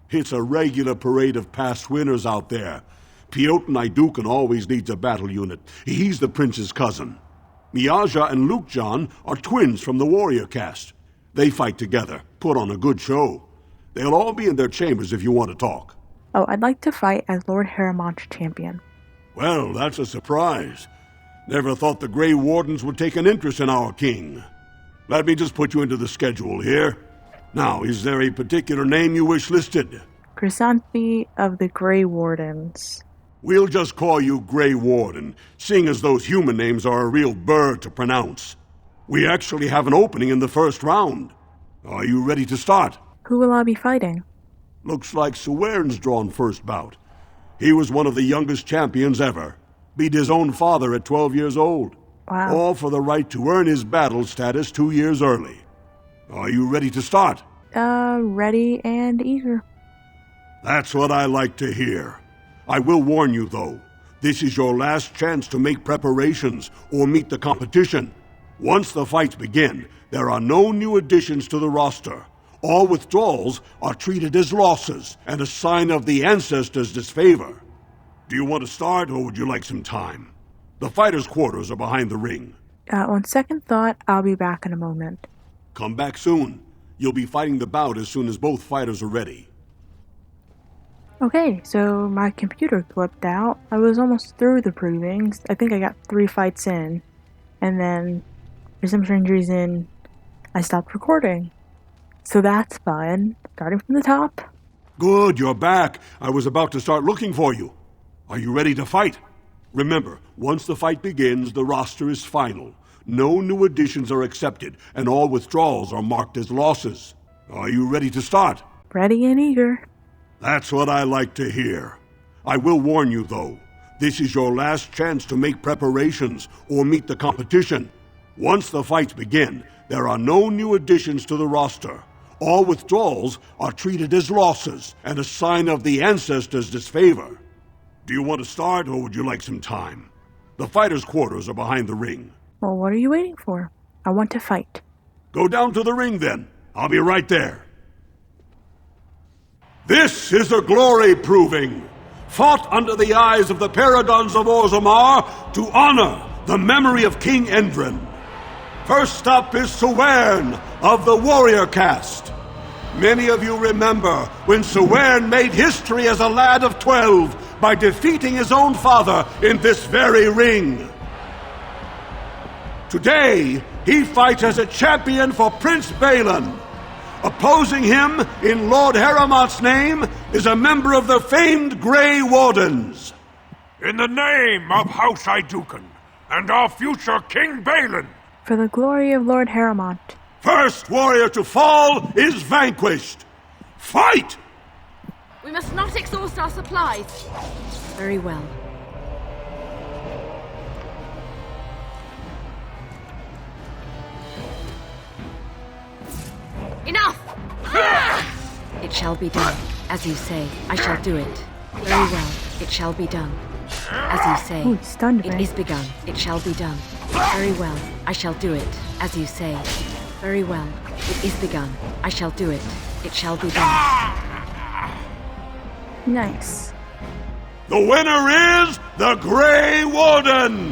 It's a regular parade of past winners out there. Piotr Idukan always leads a battle unit. He's the prince's cousin. Miaja and Lukjan are twins from the warrior caste. They fight together, put on a good show. They'll all be in their chambers if you want to talk. Oh, I'd like to fight as Lord Harrimont's champion. Well, that's a surprise. Never thought the Grey Wardens would take an interest in our king. Let me just put you into the schedule here. Now, is there a particular name you wish listed? Chrysanthi of the Grey Wardens. We'll just call you Grey Warden, seeing as those human names are a real burr to pronounce. We actually have an opening in the first round. Are you ready to start? Who will I be fighting? Looks like Suwern's drawn first bout. He was one of the youngest champions ever. Beat his own father at 12 years old. Wow. All for the right to earn his battle status 2 years early. Are you ready to start? Ready and eager. That's what I like to hear. I will warn you, though. This is your last chance to make preparations or meet the competition. Once the fights begin, there are no new additions to the roster. All withdrawals are treated as losses and a sign of the ancestors' disfavor. Do you want to start, or would you like some time? The fighters' quarters are behind the ring. On second thought, I'll be back in a moment. Come back soon. You'll be fighting the bout as soon as both fighters are ready. Okay, so my computer flipped out. I was almost through the Provings. I think I got 3 fights in. And then, for some strange reason, I stopped recording. So that's fun. Starting from the top. Good, you're back. I was about to start looking for you. Are you ready to fight? Remember, once the fight begins, the roster is final. no new additions are accepted, and all withdrawals are marked as losses. Are you ready to start? Ready and eager. That's what I like to hear. I will warn you, though. This is your last chance to make preparations or meet the competition. Once the fights begin, there are no new additions to the roster. All withdrawals are treated as losses and a sign of the ancestors' disfavor. Do you want to start, or would you like some time? The fighters' quarters are behind the ring. Well, what are you waiting for? I want to fight. Go down to the ring, then. I'll be right there. This is a glory proving, fought under the eyes of the Paragons of Orzammar to honor the memory of King Endrin. First up is Sewern of the Warrior Caste. Many of you remember when Sewern made history as a lad of 12 by defeating his own father in this very ring. Today, he fights as a champion for Prince Balin. Opposing him, in Lord Harrowmont's name, is a member of the famed Grey Wardens. In the name of House Iduken and our future King Balin. For the glory of Lord Harrowmont. First warrior to fall is vanquished. Fight! We must not exhaust our supplies. Very well. Enough! It shall be done. As you say, I shall do it. Very well. It shall be done. As you say, Ooh, stunned it me. is begun. It shall be done. Very well. I shall do it. As you say. Very well. It is begun. I shall do it. It shall be done. Nice. The winner is the Grey Warden!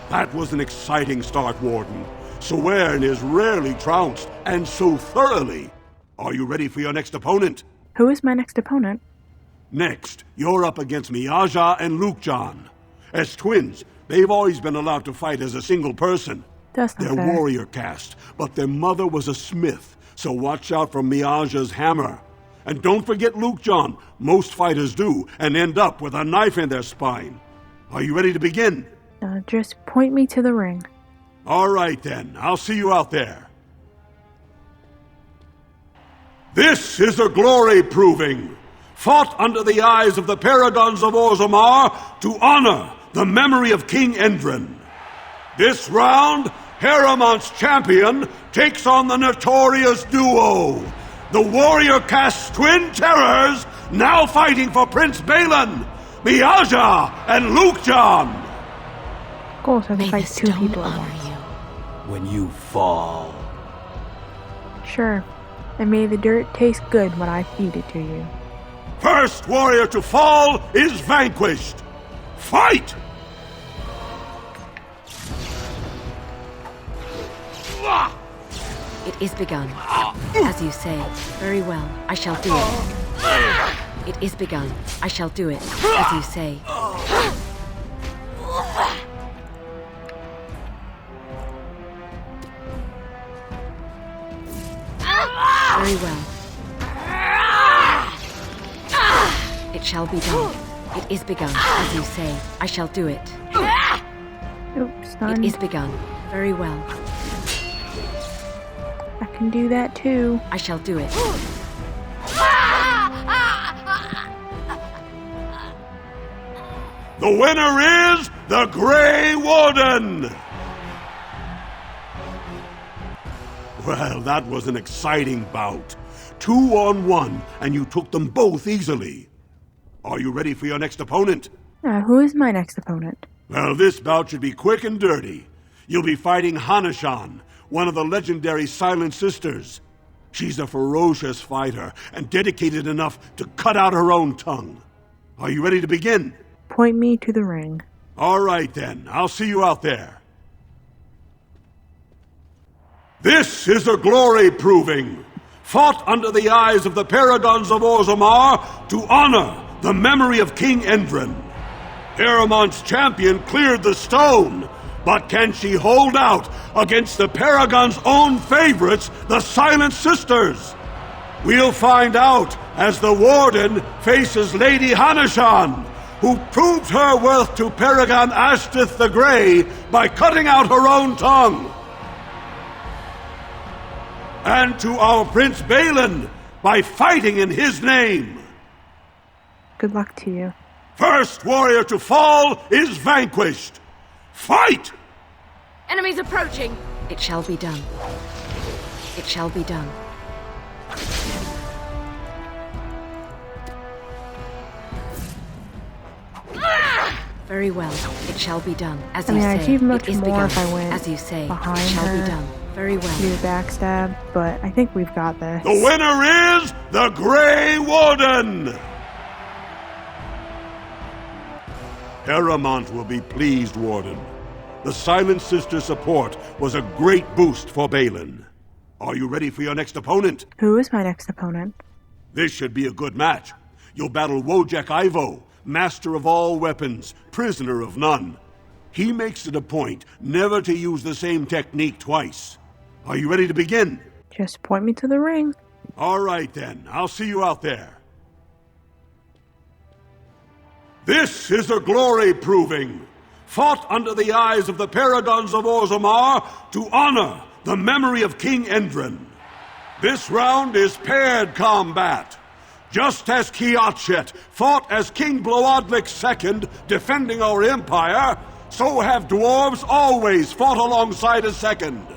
That was an exciting start, Warden. Sewern is rarely trounced, and so thoroughly. Are you ready for your next opponent? Who is my next opponent? Next, you're up against Miaja and Lukejan. As twins, they've always been allowed to fight as a single person. That's not They're fair. warrior caste, but their mother was a smith, so watch out for Miaja's hammer. And don't forget Lukejan. Most fighters do, and end up with a knife in their spine. Are you ready to begin? Just point me to the ring. All right, then. I'll see you out there. This is a glory proving, fought under the eyes of the Paragons of Orzammar to honor the memory of King Endrin. This round, Harrowmont's champion takes on the notorious duo, the warrior caste twin terrors, now fighting for Prince Balin, Miaja and Lukejan. Of course, I can fight two people at once. When you fall. Sure. And may the dirt taste good when I feed it to you. First warrior to fall is vanquished. Fight! It is begun. As you say. Very well. I shall do it. It is begun. I shall do it. As you say. Very well. It shall be done. It is begun. As you say. I shall do it. Oops, It is begun. Very well. I can do that too. I shall do it. The winner is the Grey Warden! Well, that was an exciting bout. 2-on-1, and you took them both easily. Are you ready for your next opponent? Who is my next opponent? Well, this bout should be quick and dirty. You'll be fighting Hanashan, one of the legendary Silent Sisters. She's a ferocious fighter and dedicated enough to cut out her own tongue. Are you ready to begin? Point me to the ring. All right, then. I'll see you out there. This is a glory proving, fought under the eyes of the Paragons of Orzammar to honor the memory of King Endrin. Harrowmont's champion cleared the stone, but can she hold out against the Paragon's own favorites, the Silent Sisters? We'll find out as the Warden faces Lady Hanashan, who proved her worth to Paragon Ashtith the Grey by cutting out her own tongue. And to our Prince Balin by fighting in his name. Good luck to you. First warrior to fall is vanquished. Fight! Enemies approaching. It shall be done. It shall be done. Very well. It shall be done. As you say. I achieve much it is more begun. if I went As you say. behind It shall her. be done. Very well. Do the backstab, but I think we've got this. The winner is the Grey Warden! Paramount will be pleased, Warden. The Silent Sister support was a great boost for Balin. Are you ready for your next opponent? Who is my next opponent? This should be a good match. You'll battle Wojek Ivo, master of all weapons, prisoner of none. He makes it a point never to use the same technique twice. Are you ready to begin? Just point me to the ring. All right, then. I'll see you out there. This is a glory proving, fought under the eyes of the Paragons of Orzammar to honor the memory of King Endrin. This round is paired combat. Just as Kiatchet fought as King Bloadlik II defending our empire, so have dwarves always fought alongside a second.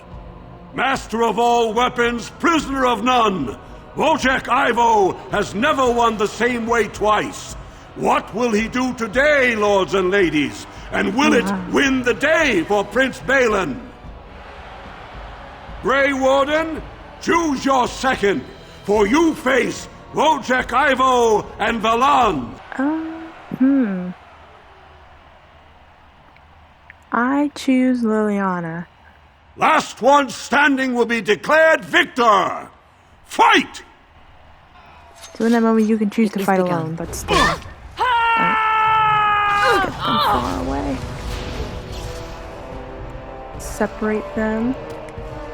Master of all weapons, prisoner of none, Wojek Ivo has never won the same way twice. What will he do today, lords and ladies? And will it win the day for Prince Balin? Grey Warden, choose your second, for you face Wojek Ivo and Valan. I choose Liliana. Last one standing will be declared victor. Fight! So in that moment you can choose to fight alone, but still. Get them far away. Separate them.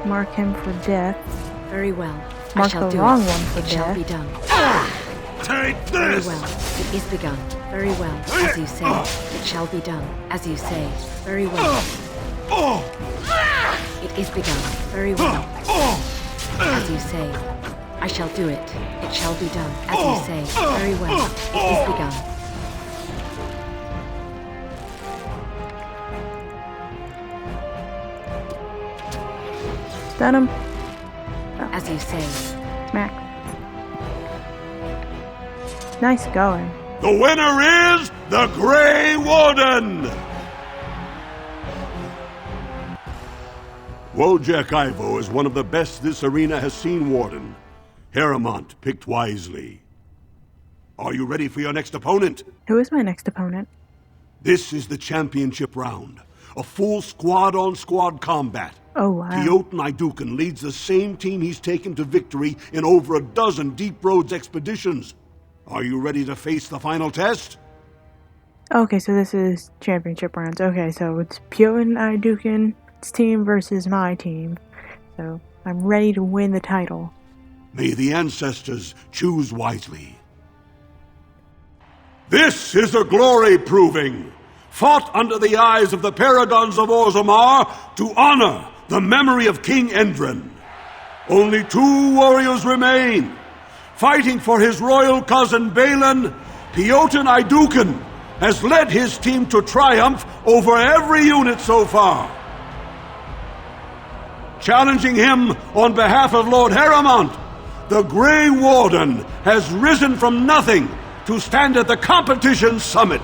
Mark him for death. Very well. Mark I shall the do wrong it. one for It shall death. be done. Take Very this! well. It is begun. Very well. As you say. It shall be done. As you say. Very well. It is begun. Very well. As you say. I shall do it. It shall be done. As you say. Very well. It is begun. Stun him. As you say. Smack. Nice going. The winner is the Grey Warden! Wojek Ivo is one of the best this arena has seen, Warden. Harrowmont picked wisely. Are you ready for your next opponent? Who is my next opponent? This is the championship round. A full squad-on-squad combat. Oh, wow. Teoten Iduken leads the same team he's taken to victory in over a dozen Deep Roads expeditions. Are you ready to face the final test? Okay, so this is championship rounds. Okay, so it's Teoten Iduken's team versus my team. So I'm ready to win the title. May the ancestors choose wisely. This is a glory proving, fought under the eyes of the Paragons of Orzammar to honor the memory of King Endrin. Only 2 warriors remain. Fighting for his royal cousin Balin, Teoten Iduken has led his team to triumph over every unit so far. Challenging him on behalf of Lord Harrowmont, the Grey Warden has risen from nothing to stand at the competition summit.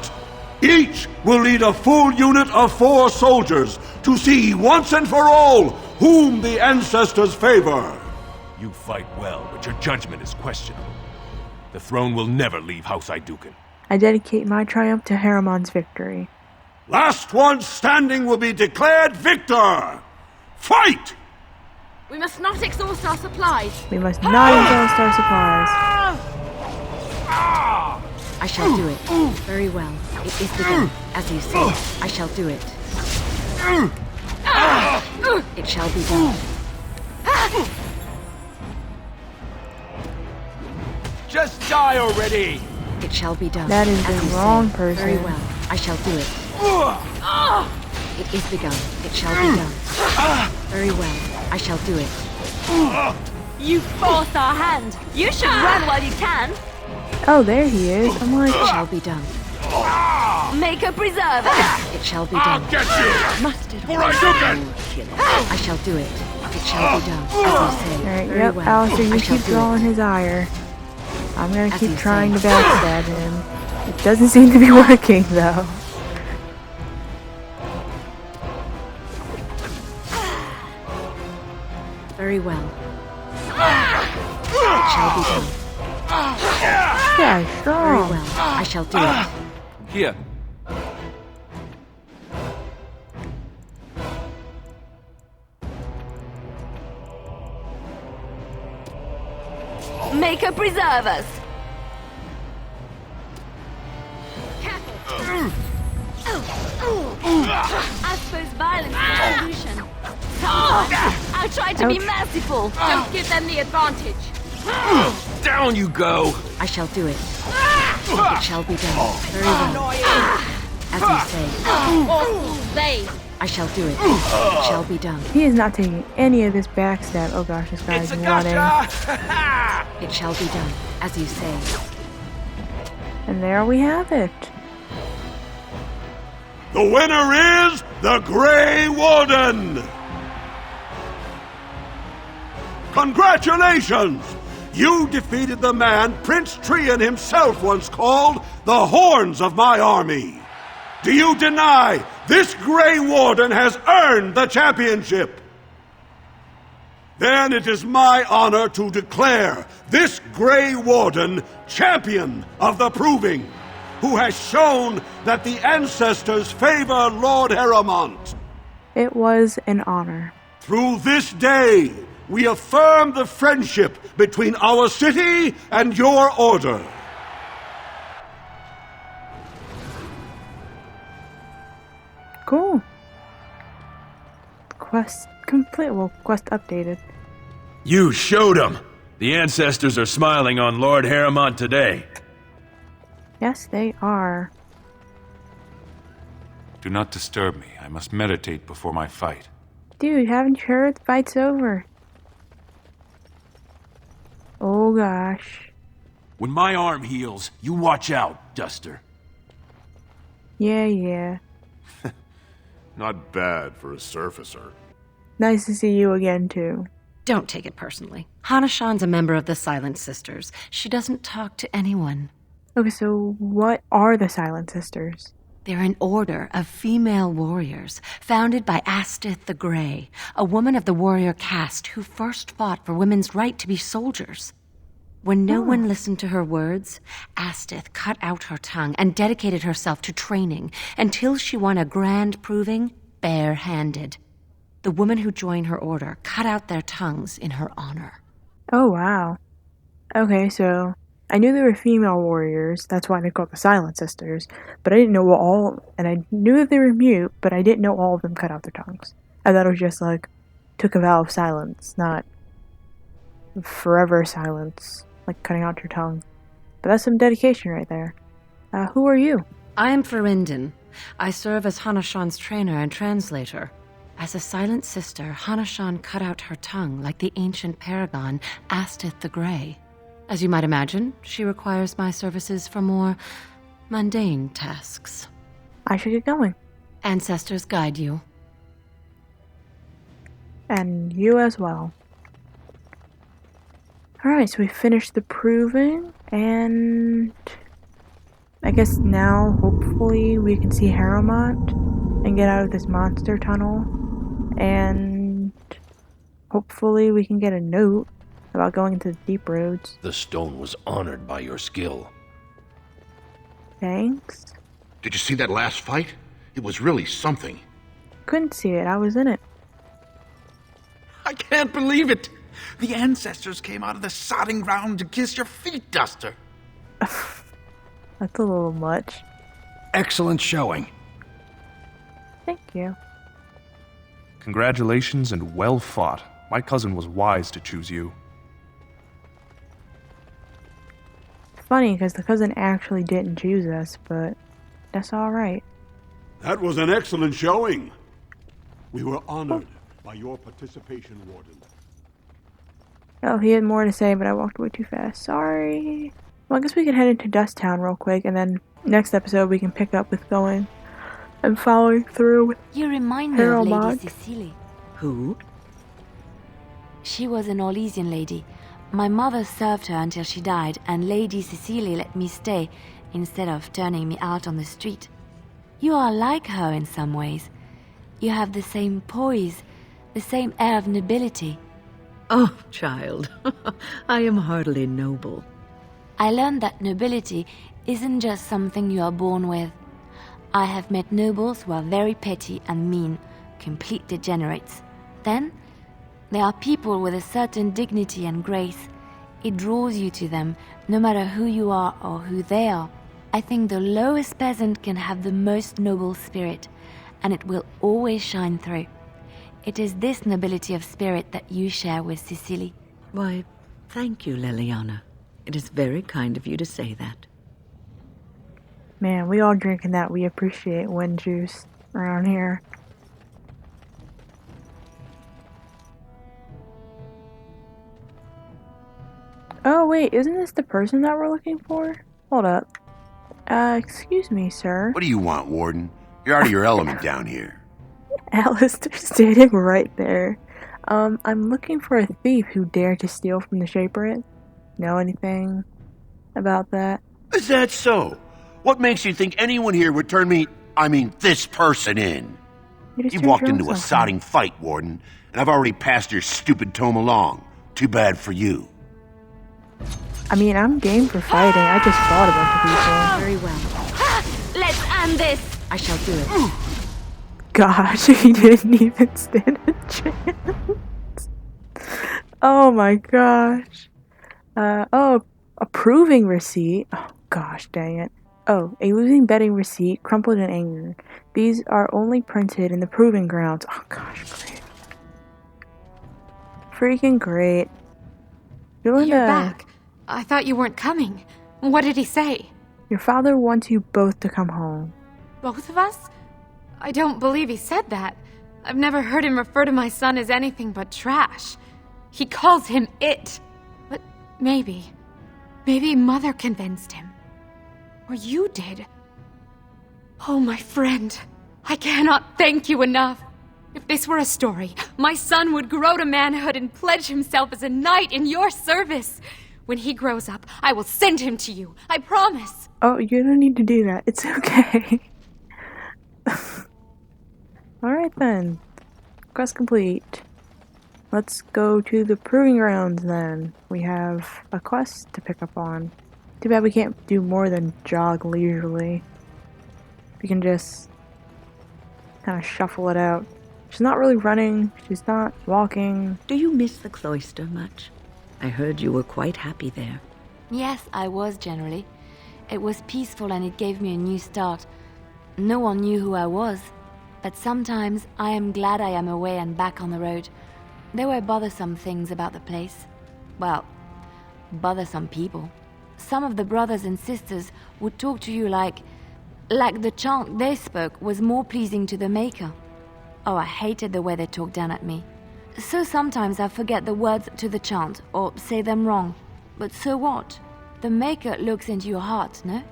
Each will lead a full unit of 4 soldiers to see once and for all whom the ancestors favor. You fight well, but your judgment is questionable. The throne will never leave House Iduken. I dedicate my triumph to Harrowmont's victory. Last one standing will be declared victor. Fight! We must not exhaust our supplies. We must not exhaust our supplies. I shall do it. Very well. It is begun. As you say. I shall do it. It shall be done. Just die already! It shall be done. That is as the you wrong say. person. Very well. I shall do it. It is begun. It shall be done. Very well. I shall do it. You forced our hand. You should run while you can. Oh, there he is. I'm like, It shall be done. Make a preserver. It shall be done. Get you! Must it For I took it! I shall do it. It shall be done. As you say. alright, Very yep, well. Alistair, I you shall keep do it. drawing his ire. I'm gonna As keep you trying say. to backstab him. It doesn't seem to be working, though. Very well. It shall be done. Yeah, Very strong. well. I shall do it. Here. Make a preservers. I suppose violence is the solution. I'll try to be merciful. Don't give them the advantage. Down you go! I shall do it. It shall be done. Very well. As you say. They. I shall do it. It shall be done. He is not taking any of this backstab. Oh gosh, this guy's running. It shall be done. As you say. And there we have it. The winner is the Grey Warden! Congratulations! You defeated the man Prince Trian himself once called the Horns of my army. Do you deny this Grey Warden has earned the championship? Then it is my honor to declare this Grey Warden champion of the Proving, who has shown that the ancestors favor Lord Heremont. It was an honor. Through this day, we affirm the friendship between our city and your order. Cool. Quest complete. Well, quest updated. You showed them! The ancestors are smiling on Lord Heremont today. Yes, they are. Do not disturb me. I must meditate before my fight. Dude, haven't you heard? The fight's over. Oh gosh. When my arm heals, you watch out, Duster. Yeah. Not bad for a surfacer. Nice to see you again, too. Don't take it personally. Hana-shan's a member of the Silent Sisters. She doesn't talk to anyone. Okay, so what are the Silent Sisters? They're an order of female warriors, founded by Astith the Grey, a woman of the warrior caste who first fought for women's right to be soldiers. When no one listened to her words, Astith cut out her tongue and dedicated herself to training until she won a grand proving bare-handed. The women who joined her order cut out their tongues in her honor. Oh, wow. Okay, so I knew there were female warriors, that's why they're called the Silent Sisters, but I didn't know all, and I knew that they were mute, but I didn't know all of them cut out their tongues. I thought it was just like, took a vow of silence, not forever silence, like cutting out your tongue. But that's some dedication right there. Who are you? I am Ferindin. I serve as Hana-shan's trainer and translator. As a Silent Sister, Hana-shan cut out her tongue like the ancient paragon, Astith the Grey. As you might imagine, she requires my services for more mundane tasks. I should get going. Ancestors guide you. And you as well. Alright, so we finished the proving, and I guess now, hopefully, we can see Heremont and get out of this monster tunnel, and hopefully we can get a note about going into the deep roads. The stone was honored by your skill. Thanks. Did you see that last fight? It was really something. Couldn't see it, I was in it. I can't believe it! The ancestors came out of the sodding ground to kiss your feet, Duster. That's a little much. Excellent showing. Thank you. Congratulations and well fought. My cousin was wise to choose you. funny because the cousin actually didn't choose us, but that's alright. That was an excellent showing. We were honored by your participation, Warden. Oh, he had more to say, but I walked away too fast. Sorry. Well, I guess we could head into Dust Town real quick, and then next episode we can pick up with going and following through with You remind me of Harrowmont. Lady Cecily. Who? She was an Orlesian lady. My mother served her until she died, and Lady Cecily let me stay instead of turning me out on the street. You are like her in some ways. You have the same poise, the same air of nobility. Oh, child, I am hardly noble. I learned that nobility isn't just something you are born with. I have met nobles who are very petty and mean, complete degenerates. Then, there are people with a certain dignity and grace. It draws you to them, no matter who you are or who they are. I think the lowest peasant can have the most noble spirit, and it will always shine through. It is this nobility of spirit that you share with Cecily. Why, thank you, Liliana. It is very kind of you to say that. Man, we all drinking that. We appreciate wind juice around here. Oh, wait, isn't this the person that we're looking for? Hold up. Excuse me, sir. What do you want, Warden? You're out of your element down here. Alistair's standing right there. I'm looking for a thief who dared to steal from the Shaperate. Know anything about that? Is that so? What makes you think anyone here would turn this person in? You walked into a sodding fight, Warden, and I've already passed your stupid tome along. Too bad for you. I mean, I'm game for fighting. I just fought a bunch of people. Very well. Let's end this! I shall do it. Gosh, he didn't even stand a chance. Oh my gosh. Approving receipt. Oh gosh, dang it. Oh, a losing betting receipt, crumpled in anger. These are only printed in the proving grounds. Oh gosh, great. Freaking great. You're back. I thought you weren't coming. What did he say? Your father wants you both to come home. Both of us? I don't believe he said that. I've never heard him refer to my son as anything but trash. He calls him it. But maybe Mother convinced him. Or you did. Oh, my friend. I cannot thank you enough. If this were a story, my son would grow to manhood and pledge himself as a knight in your service. When he grows up, I will send him to you. I promise. Oh, you don't need to do that. It's okay. Alright then. Quest complete. Let's go to the proving grounds then. We have a quest to pick up on. Too bad we can't do more than jog leisurely. We can just kind of shuffle it out. She's not really running. She's not walking. Do you miss the cloister much? I heard you were quite happy there. Yes, I was generally. It was peaceful and it gave me a new start. No one knew who I was, but sometimes I am glad I am away and back on the road. There were bothersome things about the place. Well, bothersome people. Some of the brothers and sisters would talk to you like the chant they spoke was more pleasing to the Maker. Oh, I hated the way they talked down at me. So sometimes I forget the words to the chant, or say them wrong. But so what? The Maker looks into your heart, no?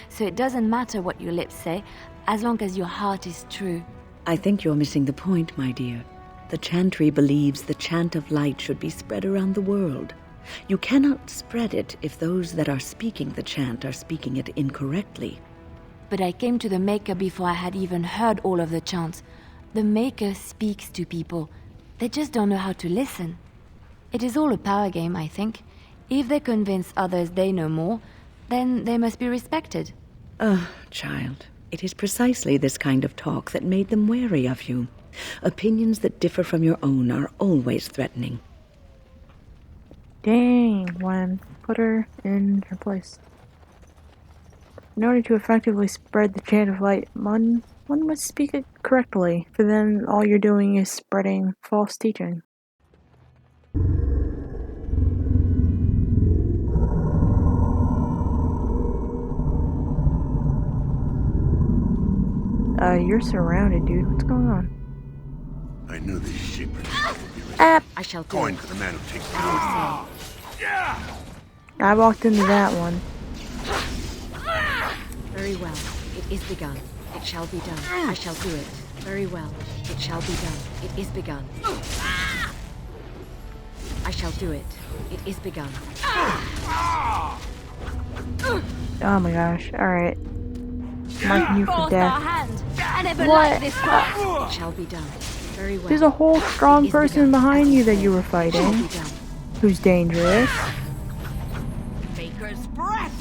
So it doesn't matter what your lips say, as long as your heart is true. I think you're missing the point, my dear. The Chantry believes the chant of light should be spread around the world. You cannot spread it if those that are speaking the chant are speaking it incorrectly. But I came to the Maker before I had even heard all of the chants. The Maker speaks to people. They just don't know how to listen. It is all a power game, I think. If they convince others they know more, then they must be respected. Child, it is precisely this kind of talk that made them wary of you. Opinions that differ from your own are always threatening. Dang, one. Put her in her place. In order to effectively spread the chant of light, one must speak it correctly, for then all you're doing is spreading false teaching. You're surrounded, dude. What's going on? I knew these shapers would be ready. I shall do Coin it. for the man who takes the I walked into that one. Very well. It is begun. It shall be done. I shall do it. Very well. It shall be done. It is begun. I shall do it. It is begun. Oh my gosh. Alright. Marking you for death. What? It shall be done. Very well. There's a whole strong person behind you that you were fighting. Who's dangerous. Baker's breath.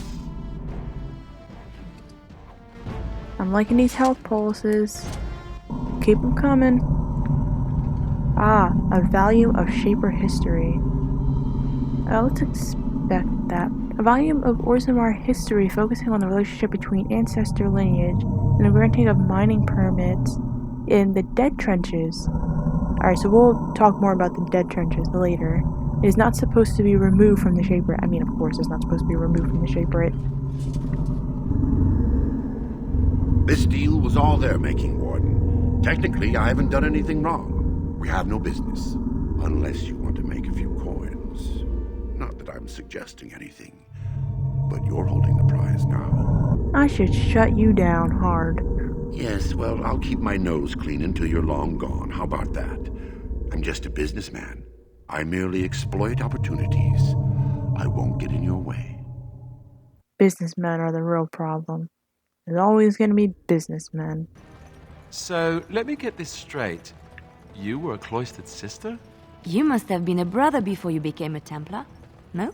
I'm liking these health pulses. Keep them coming. Ah, a volume of Shaper history. Let's expect that. A volume of Orzammar history focusing on the relationship between ancestor lineage and the granting of mining permits in the Dead Trenches. Alright, so we'll talk more about the Dead Trenches later. It is not supposed to be removed from the Shaper. I mean, of course, it's not supposed to be removed from the Shaper. This deal was all their making, Warden. Technically, I haven't done anything wrong. We have no business. Unless you want to make a few coins. Not that I'm suggesting anything. But you're holding the prize now. I should shut you down hard. Yes, well, I'll keep my nose clean until you're long gone. How about that? I'm just a businessman. I merely exploit opportunities. I won't get in your way. Businessmen are the real problem. There's always going to be businessmen. So, let me get this straight. You were a cloistered sister? You must have been a brother before you became a Templar, no?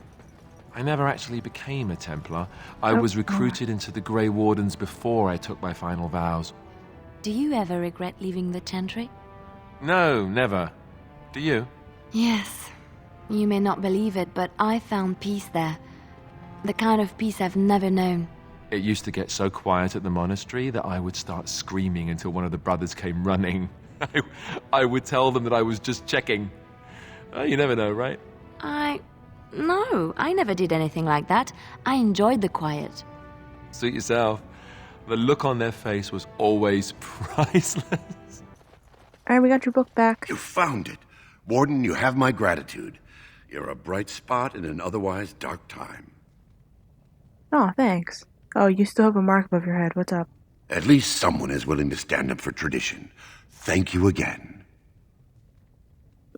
I never actually became a Templar. I was recruited into the Grey Wardens before I took my final vows. Do you ever regret leaving the Chantry? No, never. Do you? Yes. You may not believe it, but I found peace there. The kind of peace I've never known. It used to get so quiet at the monastery that I would start screaming until one of the brothers came running. I would tell them that I was just checking. You never know, right? No, I never did anything like that. I enjoyed the quiet. Suit yourself. The look on their face was always priceless. Alright, we got your book back. You found it. Warden, you have my gratitude. You're a bright spot in an otherwise dark time. Oh, thanks. Oh, you still have a mark above your head. What's up? At least someone is willing to stand up for tradition. Thank you again.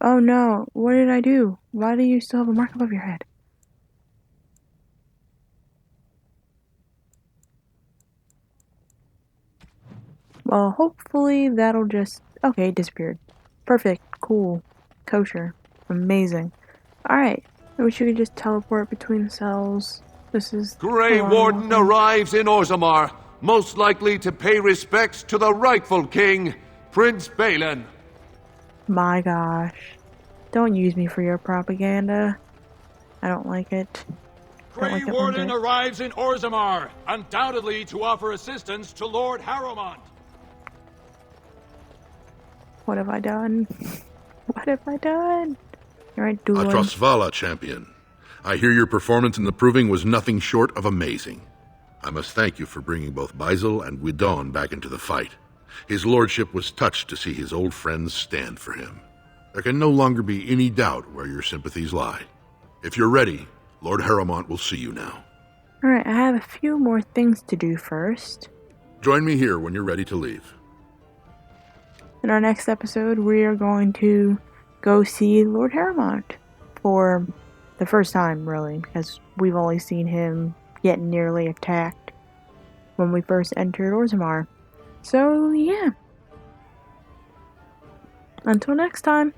Oh no, what did I do? Why do you still have a mark above your head? Well, hopefully that'll just... Okay, it disappeared. Perfect, cool, kosher, amazing. Alright, I wish you could just teleport between cells. This is... Grey Warden arrives in Orzammar, most likely to pay respects to the rightful king, Prince Balin. My gosh. Don't use me for your propaganda. I don't like it. Grey Warden arrives in Orzammar, undoubtedly to offer assistance to Lord Harrowmont. What have I done? What have I done? Alright, Dulan. Atrosvala, champion. I hear your performance in the proving was nothing short of amazing. I must thank you for bringing both Baisel and Guidon back into the fight. His lordship was touched to see his old friends stand for him. There can no longer be any doubt where your sympathies lie. If you're ready, Lord Harrowmont will see you now. Alright, I have a few more things to do first. Join me here when you're ready to leave. In our next episode, we are going to go see Lord Harrowmont for the first time, really, because we've only seen him get nearly attacked when we first entered Orzammar. So, yeah. Until next time.